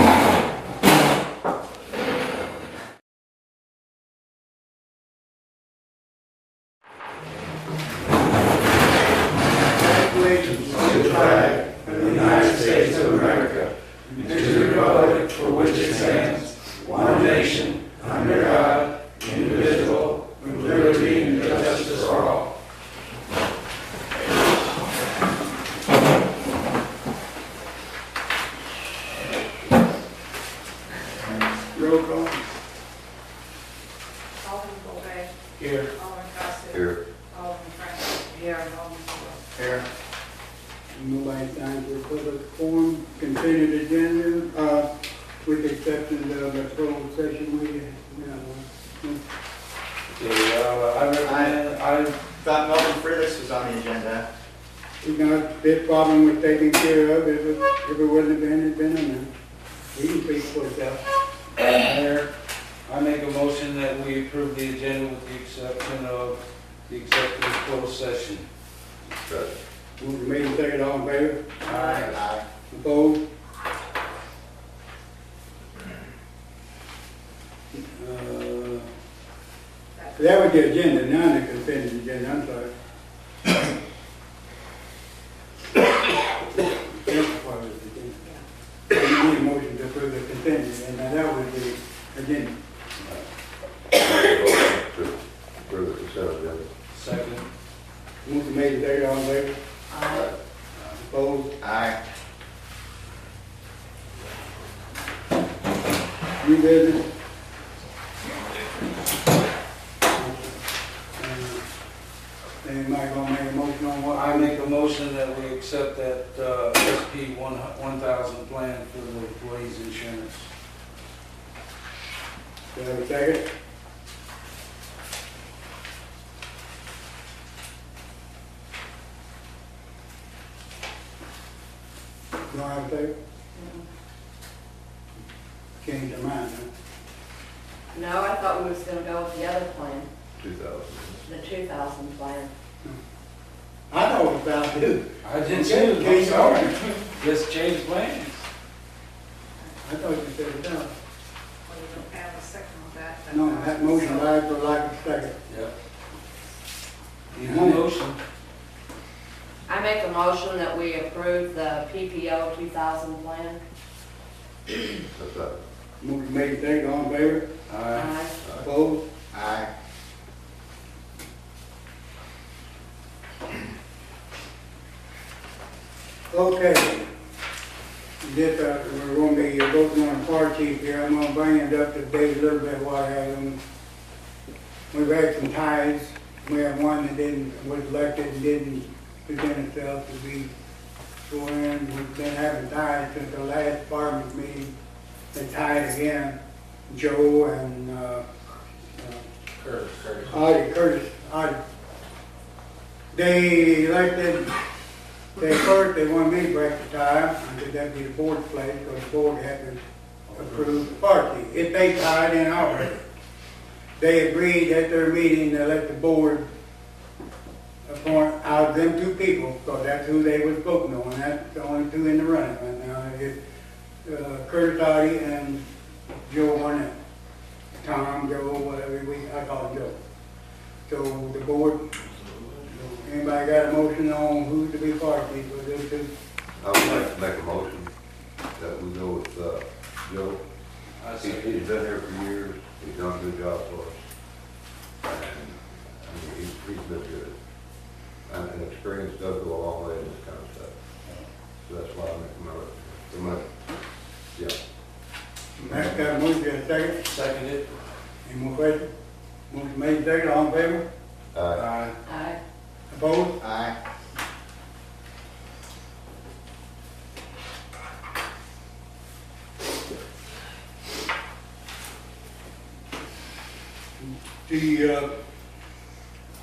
To the flag of the United States of America, and to the republic for which it stands, one nation, under God, indivisible, with liberty and justice for all. roll call. Alderman Bovee, Here. Alderman Costello. Here. Alderman Frank. Here. Alderman Flores. Here. Nobody signed for public forum, continued agenda, with the exception of the closed session we have. Okay, I recommend, I, Thought Melvin Friedrichs was on the agenda. We got this problem was taken care of, if it wasn't been, it'd been in there. He can speak for himself. Mayor, I make a motion that we approve the agenda with the exception of the executive closed session. Good. Move the meeting, second, all in favor? Aye. Opposed? That was the agenda, now the consent agenda, I'm sorry. That's part of the agenda. You need a motion to approve the consent agenda, that was the agenda. To approve the consent agenda. Second. Move the meeting, second, all in favor? Aye. Opposed? Aye. New business? Anybody gonna make a motion on what? I make a motion that we accept that SP 1000 plan for the employees' insurance. Do you have a second? You don't have a second? Change your mind, huh? No, I thought we was gonna go with the other plan, 2,000. the 2000 plan. I know what about to. I didn't say it, I'm Change sorry. your mind. Just change plans. I thought you said it down. Well, you don't have a second on that. but- No, that motion died for lack of second. Yep. Need a motion? I make a motion that we approve the PPO 2000 plan. That's that. Motion made, second, all in favor? Aye. Opposed? Aye. Okay. This, we're gonna be voting on the fire chief here. I'm gonna bring it up to date a little bit what I have. We've had some ties. We have one that was elected and didn't present himself to be sworn in. We've been having ties since the last fireman's meeting. They tied again, Joe and, Curtis. Audie. They elected, first they wanted me to break the tie. I said that'd be the board's place, because the board had to approve the party. If they tied, then I'll break it. They agreed at their meeting to let the board appoint out of them two people, because that's who they was voting on. That's the only two in the running right now. It's Curtis Audie and Joe Warnett. Tom, Joe, whatever I call him Joe. So the board, anybody got a motion on who to be party for this two? I would like to make a motion that we go with Joe. I He's second. been here for years, he's done a good job for us. And, I mean, he's been good. And experience does go a long way in this kind of stuff. So that's why I make a motion. Yeah. Matt got a motion, got a second? Second it. Any more questions? Motion made, second, all in favor? Aye. Aye. Opposed? Aye.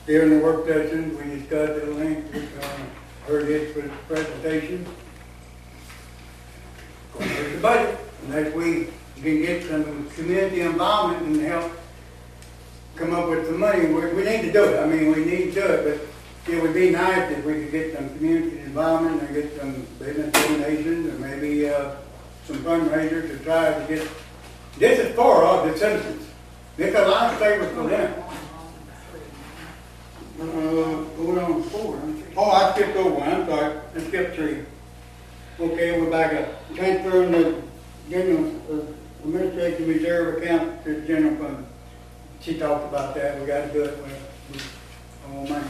During the work session, we discussed the link, heard his presentation. Here's the budget, unless we can get some community involvement and help come up with some money, we need to do it. I mean, we need to do it, but it would be nice if we could get some community involvement and get some business donations, or maybe some fundraisers to try to get, this is for all the citizens. It's a lifesaver for them. Going on 4. Oh, I skipped over one, I'm sorry, I skipped 3. Okay, we're back up. Transferring the general administration reserve account to the general fund. She talked about that, we gotta do it with all money.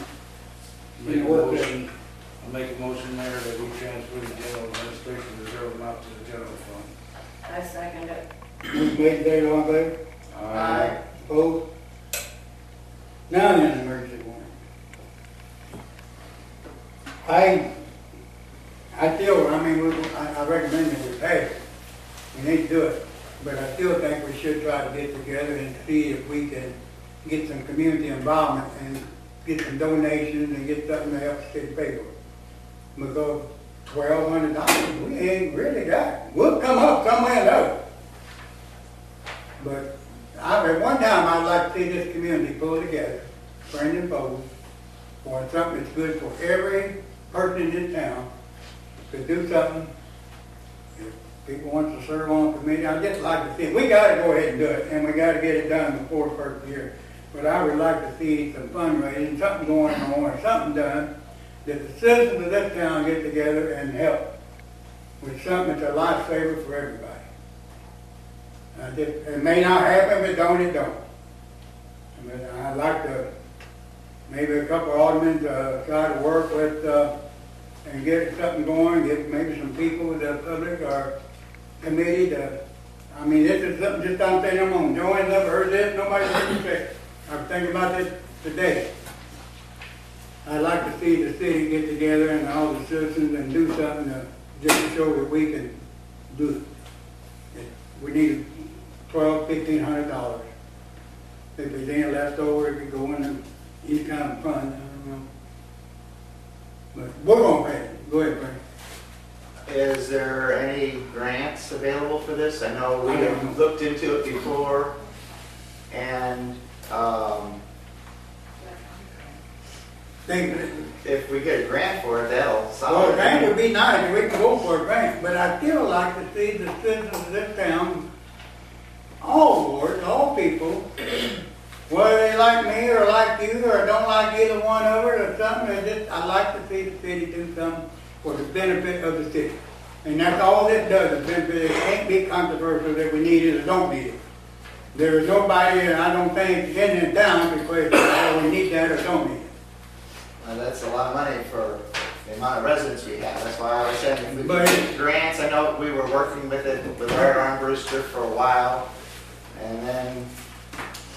Make a motion, I make a motion, Mayor, that we transfer the general administration reserve amount to the general fund. I second it. Motion made, seconded, all in favor? Aye. Opposed? Now then, emergency one. I still, I mean, I recommend that we pay it. We need to do it. But I still think we should try to get together and see if we can get some community involvement and get some donations and get something to help the city pay for it. Because $1,200, we ain't really got it. We'll come up somewhere or another. But at one time, I'd like to see this community pull together, friends and foes, for something that's good for every person in this town to do something. If people want to serve on a committee, I'd just like to see it. We gotta go ahead and do it, and we gotta get it done before the first year. But I would like to see some fundraising, something going on, or something done, that the citizens of this town get together and help with something that's a lifesaver for everybody. It may not happen, but don't it don't. But I'd like to, maybe a couple of aldermen try to work with, and get something going, get maybe some people, the public or committee to, I mean, this is something just I'm saying I'm on. Joanne's never heard this, nobody's heard this. I was thinking about this today. I'd like to see the city get together and all the citizens and do something to, just to show that we can do it. We need $1,200-1,500. If there's any left over, it could go in any kind of fund, I don't know. But we're gonna pay it. Go ahead, Frank. Is there any grants available for this? I know we have looked into it before, and Think, if we get a grant for it, that'll well, solve a grant it. would be nice, we can go for a grant, but I still like to see the citizens of this town, all wards, all people, whether they like me or like you or don't like either one of it or something, I'd like to see the city do something for the benefit of the city. And that's all it does, the benefit. It can't be controversial that we need it or don't need it. There is nobody, I don't think, in town because we need that or don't need it. That's a lot of money for the amount of residents we have. That's why I was saying if we But- could get grants. I know we were working with it with our armbruster for a while, and then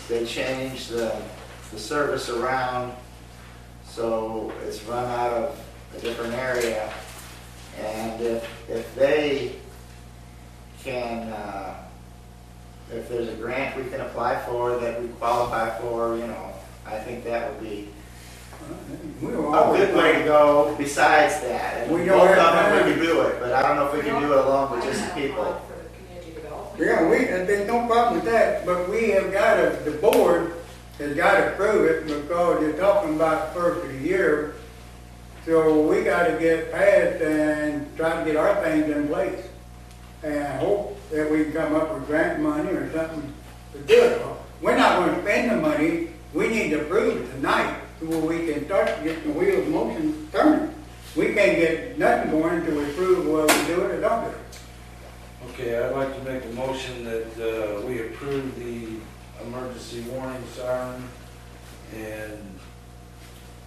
they changed the service around, so it's run out of a different area. And if they can, if there's a grant we can apply for that we qualify for, I think that would be We a were always good way to go besides that. And We both don't of have them, time. we can do it, but I don't know if we can do it along with just the people. For the community development. Yeah, there's no problem with that, but we have got to, the board has got to prove it because you're talking about the first of the year. So we got to get past and try to get our things in place. And hope that we can come up with grant money or something to do it. We're not going to spend the money, we need to prove it tonight so we can start to get the wheels of motion turning. We can't get nothing going until we prove whether we do it or don't do it. Okay, I'd like to make a motion that we approve the emergency warning siren and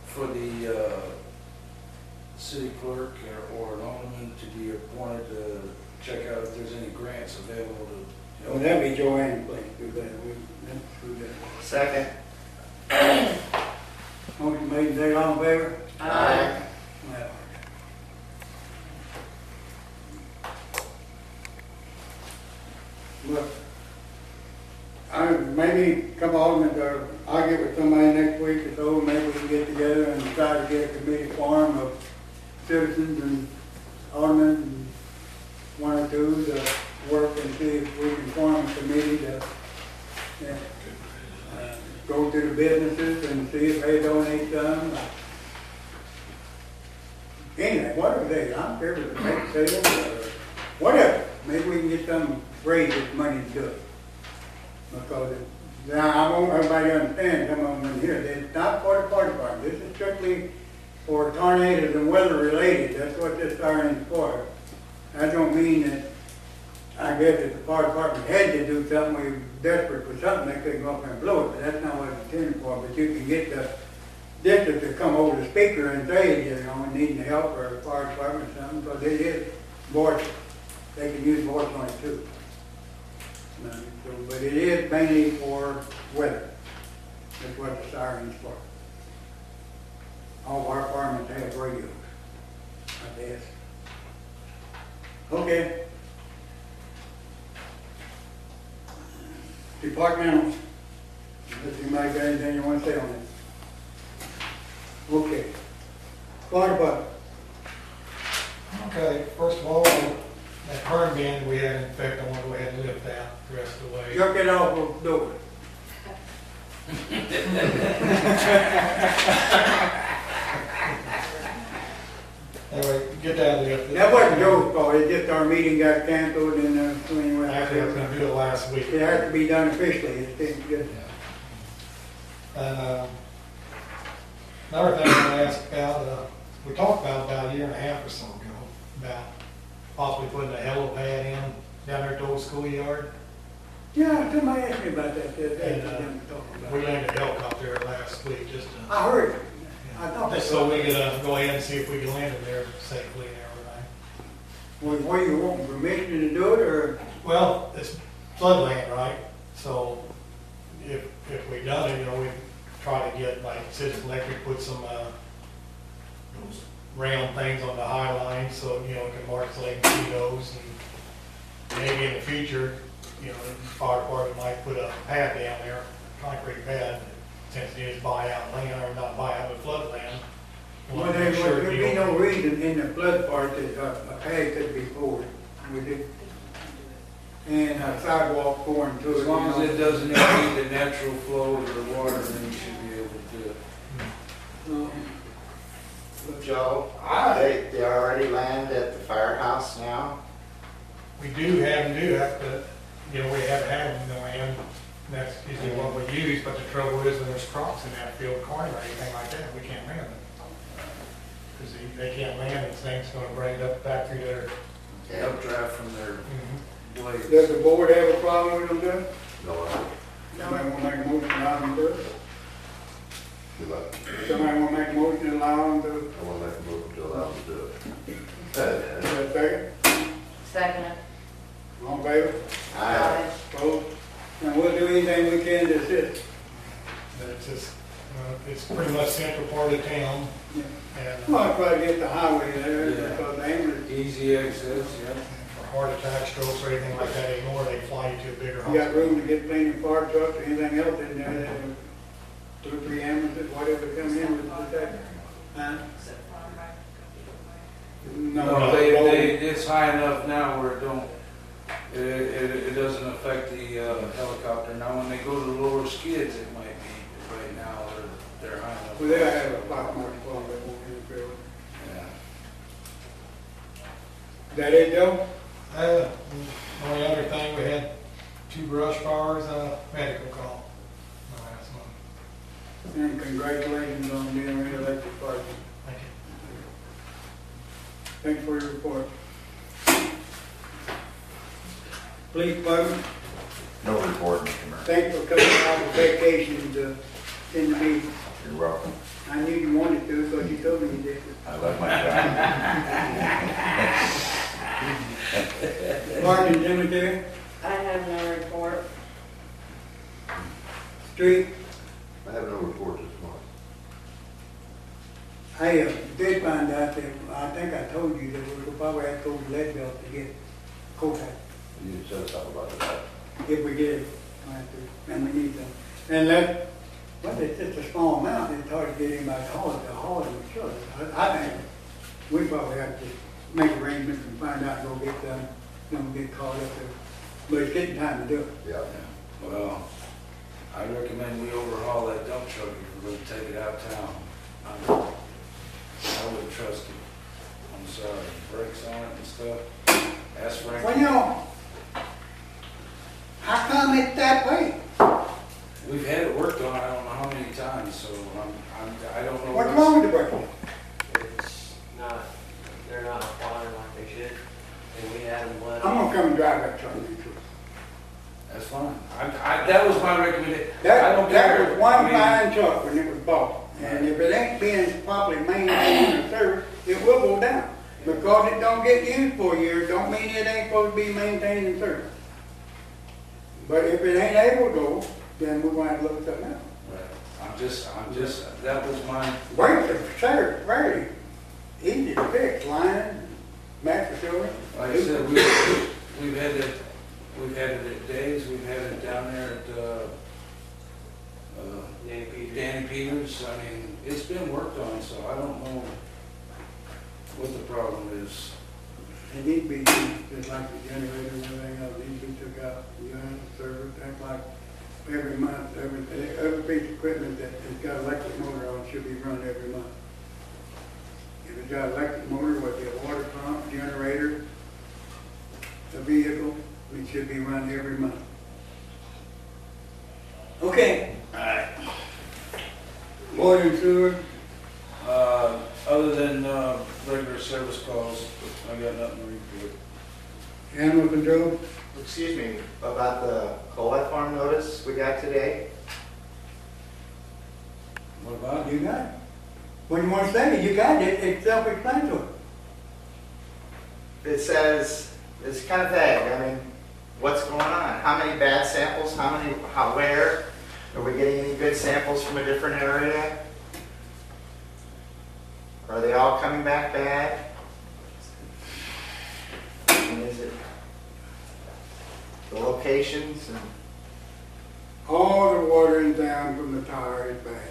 for the city clerk or an alderman to be appointed to check out if there's any grants available to. Well, that'd be Joanne's place, do that. Let's do that. Second. Motion made, say all in favor? Aye. Well. But, maybe a couple aldermen, or I'll get with somebody next week or so, maybe we can get together and try to get a committee form of citizens and aldermen and one or two to work and see if we can form a committee to, go to the businesses and see if they donate some. Anyway, whatever they, I don't care if it's a bake sale or whatever. Maybe we can get some raise this money to do it. Because now I want everybody to understand, some of them in here, it's not for the fire department. This is strictly for tornadoes and weather related. That's what this siren is for. I don't mean that, I guess if the fire department had to do something, we were desperate for something, they couldn't go up and blow it, but that's not what it's intended for. But you can get the district to come over the speaker and say, needing help or the fire department or something, because it is voice, they can use voice on it too. But it is mainly for weather. That's what the siren's for. All of our departments have radios, I guess. Okay. Departmental. Unless anybody got anything you want to say on it. Okay. Fire department. Okay, first of all, that burn ban we had in effect, I want to go ahead and lift that the rest of the way. Jerk it off of the door. Anyway, get that lifted. That wasn't Joe's fault, it's just our meeting got canceled and, anyway. Actually, I was gonna do it last week. It has to be done officially, it's just. And, another thing I asked about, we talked about a year and a half or so ago, about possibly putting a helipad in down there at the old schoolyard. Yeah, somebody asked me about that, And, we landed a helicopter last week just to, I heard it. I thought just so we could, go ahead and see if we can land it there safely and everything. Were you wanting permission to do it, or? Well, it's floodland, right? So if we done it, we try to get, like, Citizen Electric put some, those round things on the high line, so, you know, it can mark so they can see those. And maybe in the future, you know, the fire department might put a pad down there, concrete pad, since it is buyout land, or not buyout, but flood land. Well, there would be no reason in the flood part that a pad could be poured, would it? And a sidewalk pouring to it. As long as it doesn't impede the natural flow of the water, then you should be able to do it. Joe, they already land at the firehouse now? We do have to, you know, we haven't had them, no, and that's usually what we use, but the trouble is when there's crops in that field, corn or anything like that, we can't land it. Because they can't land it, thing's gonna bring it up back through there. Updraft from their blades. Does the board have a problem with them doing it? No, Somebody want to make a motion to allow them to do it? I Somebody want to make a motion to allow them to do it? want to make a move to allow them to do it. Is that second? Second. All in favor? Aye. Opposed? And we'll do anything we can to assist. It's just, it's pretty much central part of town, Yeah. and Well, I try to get the highway there, Yeah. because the ambulance, Easy access, yeah. for heart attack, strokes, or anything like that anymore, they fly you to a bigger you got hospital. room to get plenty of fire trucks or anything else in there, that 2 or 3 ambulances, whatever come in with that. No, it's high enough now where it doesn't affect the helicopter. Now, when they go to the lower skids, it might be, right now, they're high enough. Well, they'll have a lot more fun, they won't interfere. Yeah. That it, Joe? Only other thing, we had 2 brush fires, medical call last month. And congratulations on being re-elected sergeant. Thank you. Thanks for your report. Police department, No report, Mr. Mayor. thanks for coming out of vacation to attend the meeting. You're welcome. I knew you wanted to, because you told me you did. I love my job. Mark and Cemetery, I have no report. street, I have no report this month. I did find out that, I think I told you that we could probably have to go to Leadville to get Kodak. You said something about that. If we did, I have to, and we need them. And that, well, it's just a small amount, it's hard to get anybody to haul it with trucks. I think we probably have to make arrangements and find out, go get them, don't get caught up there. But it's getting time to do it. Yeah. Well, I recommend we overhaul that dump truck if we're gonna take it out of town. I wouldn't trust it. I'm sorry. Brakes on it and stuff. Ask Frank. Well, you know, how come it's that way? We've had it worked on, I don't know how many times, so I don't know. What's wrong with the brake? It's not, they're not applying like they should, and we had them let. I'm gonna come and drive that truck. That's fine. That was my recommendation. I That, don't that care. was one I mean, fine truck when it was bought. And if it ain't being properly maintained or serviced, it will go down. Because it don't get used for a year, don't mean it ain't supposed to be maintained and serviced. But if it ain't able to go, then we're gonna have to look at something else. I'm just, that was my, Brakes are very easy to fix, line, master cylinder. like I said, we've had it at Dave's, we've had it down there at, Danny Peters. I mean, it's been worked on, so I don't know what the problem is. It needs to be used, just like the generator and everything else, needs to be took out, you know, service, act like every month, every piece of equipment that has got electric motor on should be run every month. If it's got electric motor, whether it's a water pump, generator, a vehicle, it should be run every month. Okay. Alright. Water and sewer, Other than, regular service calls, I got nothing to report. animal control, Excuse me, about the coal farm notice we got today? What about it? you got it. When you want to say it, you got it, it's self-explanatory. It says, it's kind of vague, I mean, what's going on? How many bad samples, where? Are we getting any good samples from a different area? Are they all coming back bad? And is it the locations and All the water in town from the tower is bad.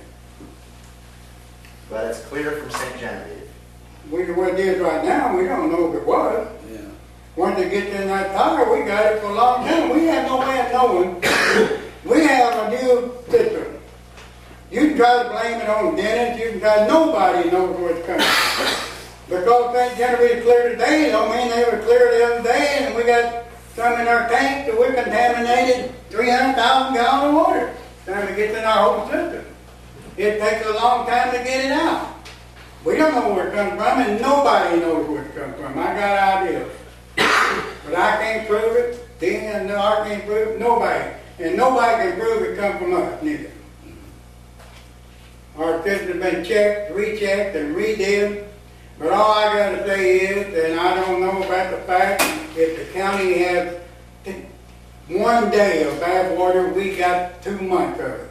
but it's clear from St. Genevieve. What it is right now, we don't know if it was. Yeah. Once it gets in that tower, we got it for a long time. We have no way of knowing. We have a new system. You can try to blame it on Dennis, you can try, nobody knows where it's coming from. Because St. Genevieve clear today, don't mean they were clear the other day, and we got some in our tank that we contaminated 300,000 gallons of water. Time it gets in our whole system. It takes a long time to get it out. We don't know where it comes from, and nobody knows where it comes from. I got ideas. But I can't prove it. Dan, no, I can't prove it. Nobody. And nobody can prove it come from us, neither. Our system's been checked, rechecked, and redid. But all I gotta say is, and I don't know about the fact, if the county has 1 day of bad water, we got 2 months of it.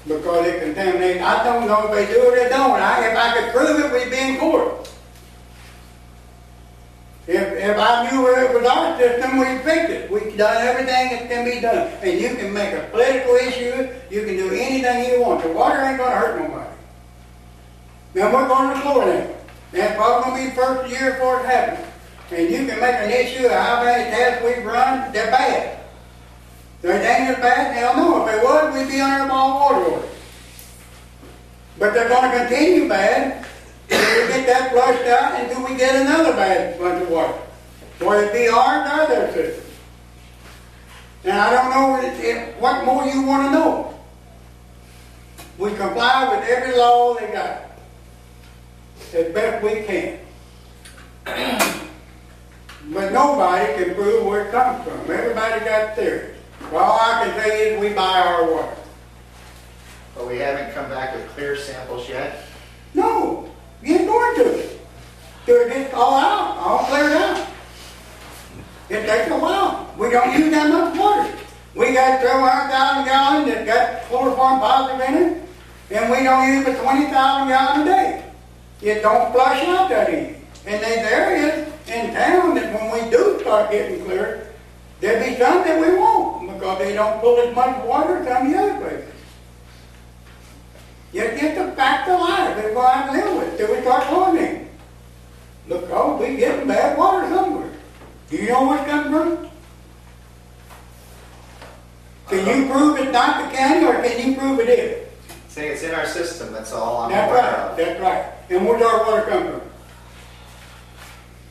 Because it contaminates. I don't know if they do it or don't. If I could prove it, we'd be in court. If I knew where it was our system, we'd fix it. We've done everything that can be done. And you can make a political issue, you can do anything you want. The water ain't gonna hurt nobody. Now we're going to fluoridate. That's probably going to be the first year before it happens. And you can make an issue of how many tests we've run, they're bad. They're dangerous bad? Hell no. If they was, we'd be under all water orders. But they're going to continue bad until we get that flushed out until we get another bad bunch of water. Whether it be ours or their system. And I don't know what more you want to know. We comply with every law they got. As best we can. But nobody can prove where it comes from. Everybody got theories. Well, all I can say is we buy our water. But we haven't come back with clear samples yet. No, you ain't going to. Till it gets all out, all cleared out. It takes a while. We don't use that much water. We got 200,000 gallons that got chloroform positive in it, and we don't use but 20,000 gallons a day. It don't flush out that easy. And there's areas in town that when we do start getting clear, there'll be some that we won't because they don't pull as much water as some of the other places. You get the fact of life. That's what I live with till we start chlorinating. Because we getting bad water somewhere. Do you know where it's coming from? Can you prove it's not the county or can you prove it is? Saying it's in our system, that's all I'm That's aware right, of. that's right. And where's our water come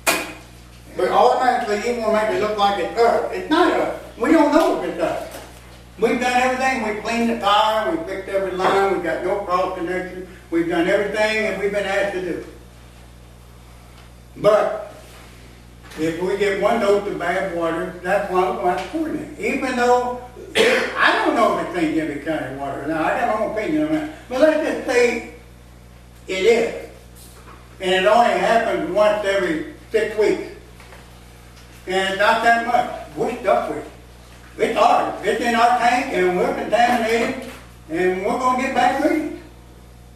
from? But automatically you want to make it look like it's us. It's not us. We don't know if it's us. We've done everything. We've cleaned the tower. We've fixed every line. We've got no cross connection. We've done everything that we've been asked to do. But if we get one dose of bad water, that's why we're going to have to coordinate. Even though, I don't know if it's St. Genevieve County water. Now, I got my own opinion on that. But let's just say it is. And it only happens once every 6 weeks. And it's not that much. We're stuck with it. It's ours. It's in our tank and we're contaminated and we're going to get back readings.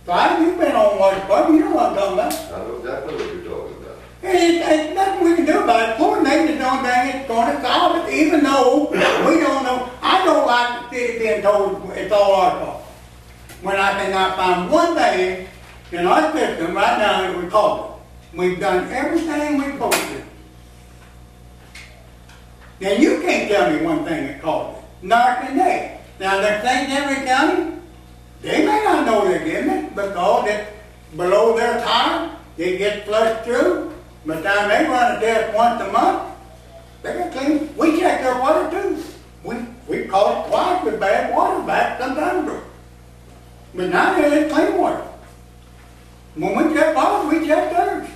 So you've been on water department, you know what I'm talking about. I know exactly what you're talking about. There's nothing we can do about it. Fluoridation is the only thing that's going to solve it, even though we don't know. I don't like the city being told it's all our fault. When I cannot find one thing in our system right now that we call it. We've done everything we're supposed to. Now you can't tell me one thing that caused it. Not today. Now the St. Genevieve County, they may not know they're getting it because it's below their tire. It gets flushed through. By the time they run a test once a month, they got clean. We check their water too. We caught it twice with bad water back some time ago. But now it's clean water. When we check ours, we check theirs.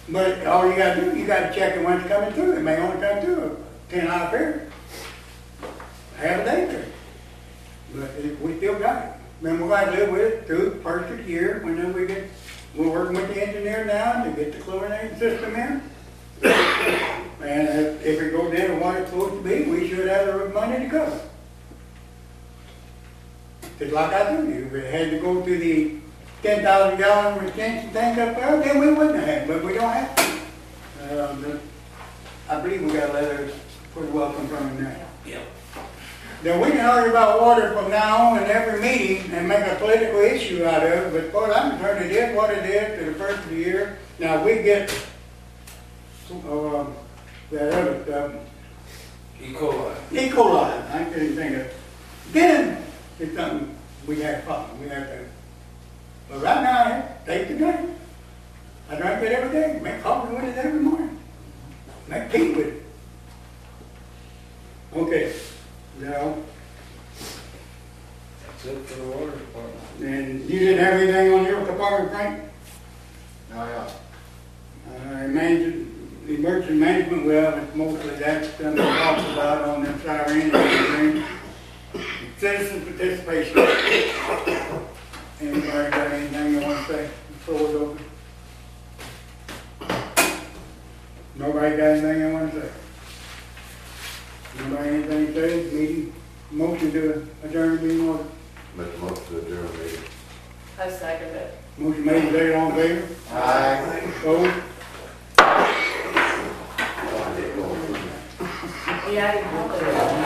But all you gotta do, you gotta check it when it's coming through. It may only come through a 10-hour period. Half a day period. But we still got it. Then we're gonna live with it through the first of the year. Whenever we're working with the engineer now to get the chlorinated system in. And if it goes down to what it's supposed to be, we should have the money to cover it. It's like I told you, if it had to go through the 10,000 gallon retention tank up there, then we wouldn't have, but we don't have to. I believe we got a letter pretty well confirming that. Yep. Then we can argue about water from now on in every meeting and make a political issue out of it, but as far as I'm concerned, it is what it is to the first of the year. Now, we get, that other stuff, E. coli. E. coli, I couldn't think of it. Then, it's something we have to follow, we have to. But right now, I take the drink. I drink it every day, make coffee with it every morning. Make tea with it. Okay, now, That's it for the water department. and you didn't have anything on your department, Frank? No, yeah. Emergency management, well, it's mostly that's done talked about on the siren and everything. Citizen participation. Anybody got anything you want to say? The floor is open. Nobody got anything you want to say? Nobody anything to say? Meeting, motion to adjourn the meeting order. Make a motion to adjourn the meeting. I second it. Motion made, seconded, all in favor? Aye. Opposed? Yeah, you probably will.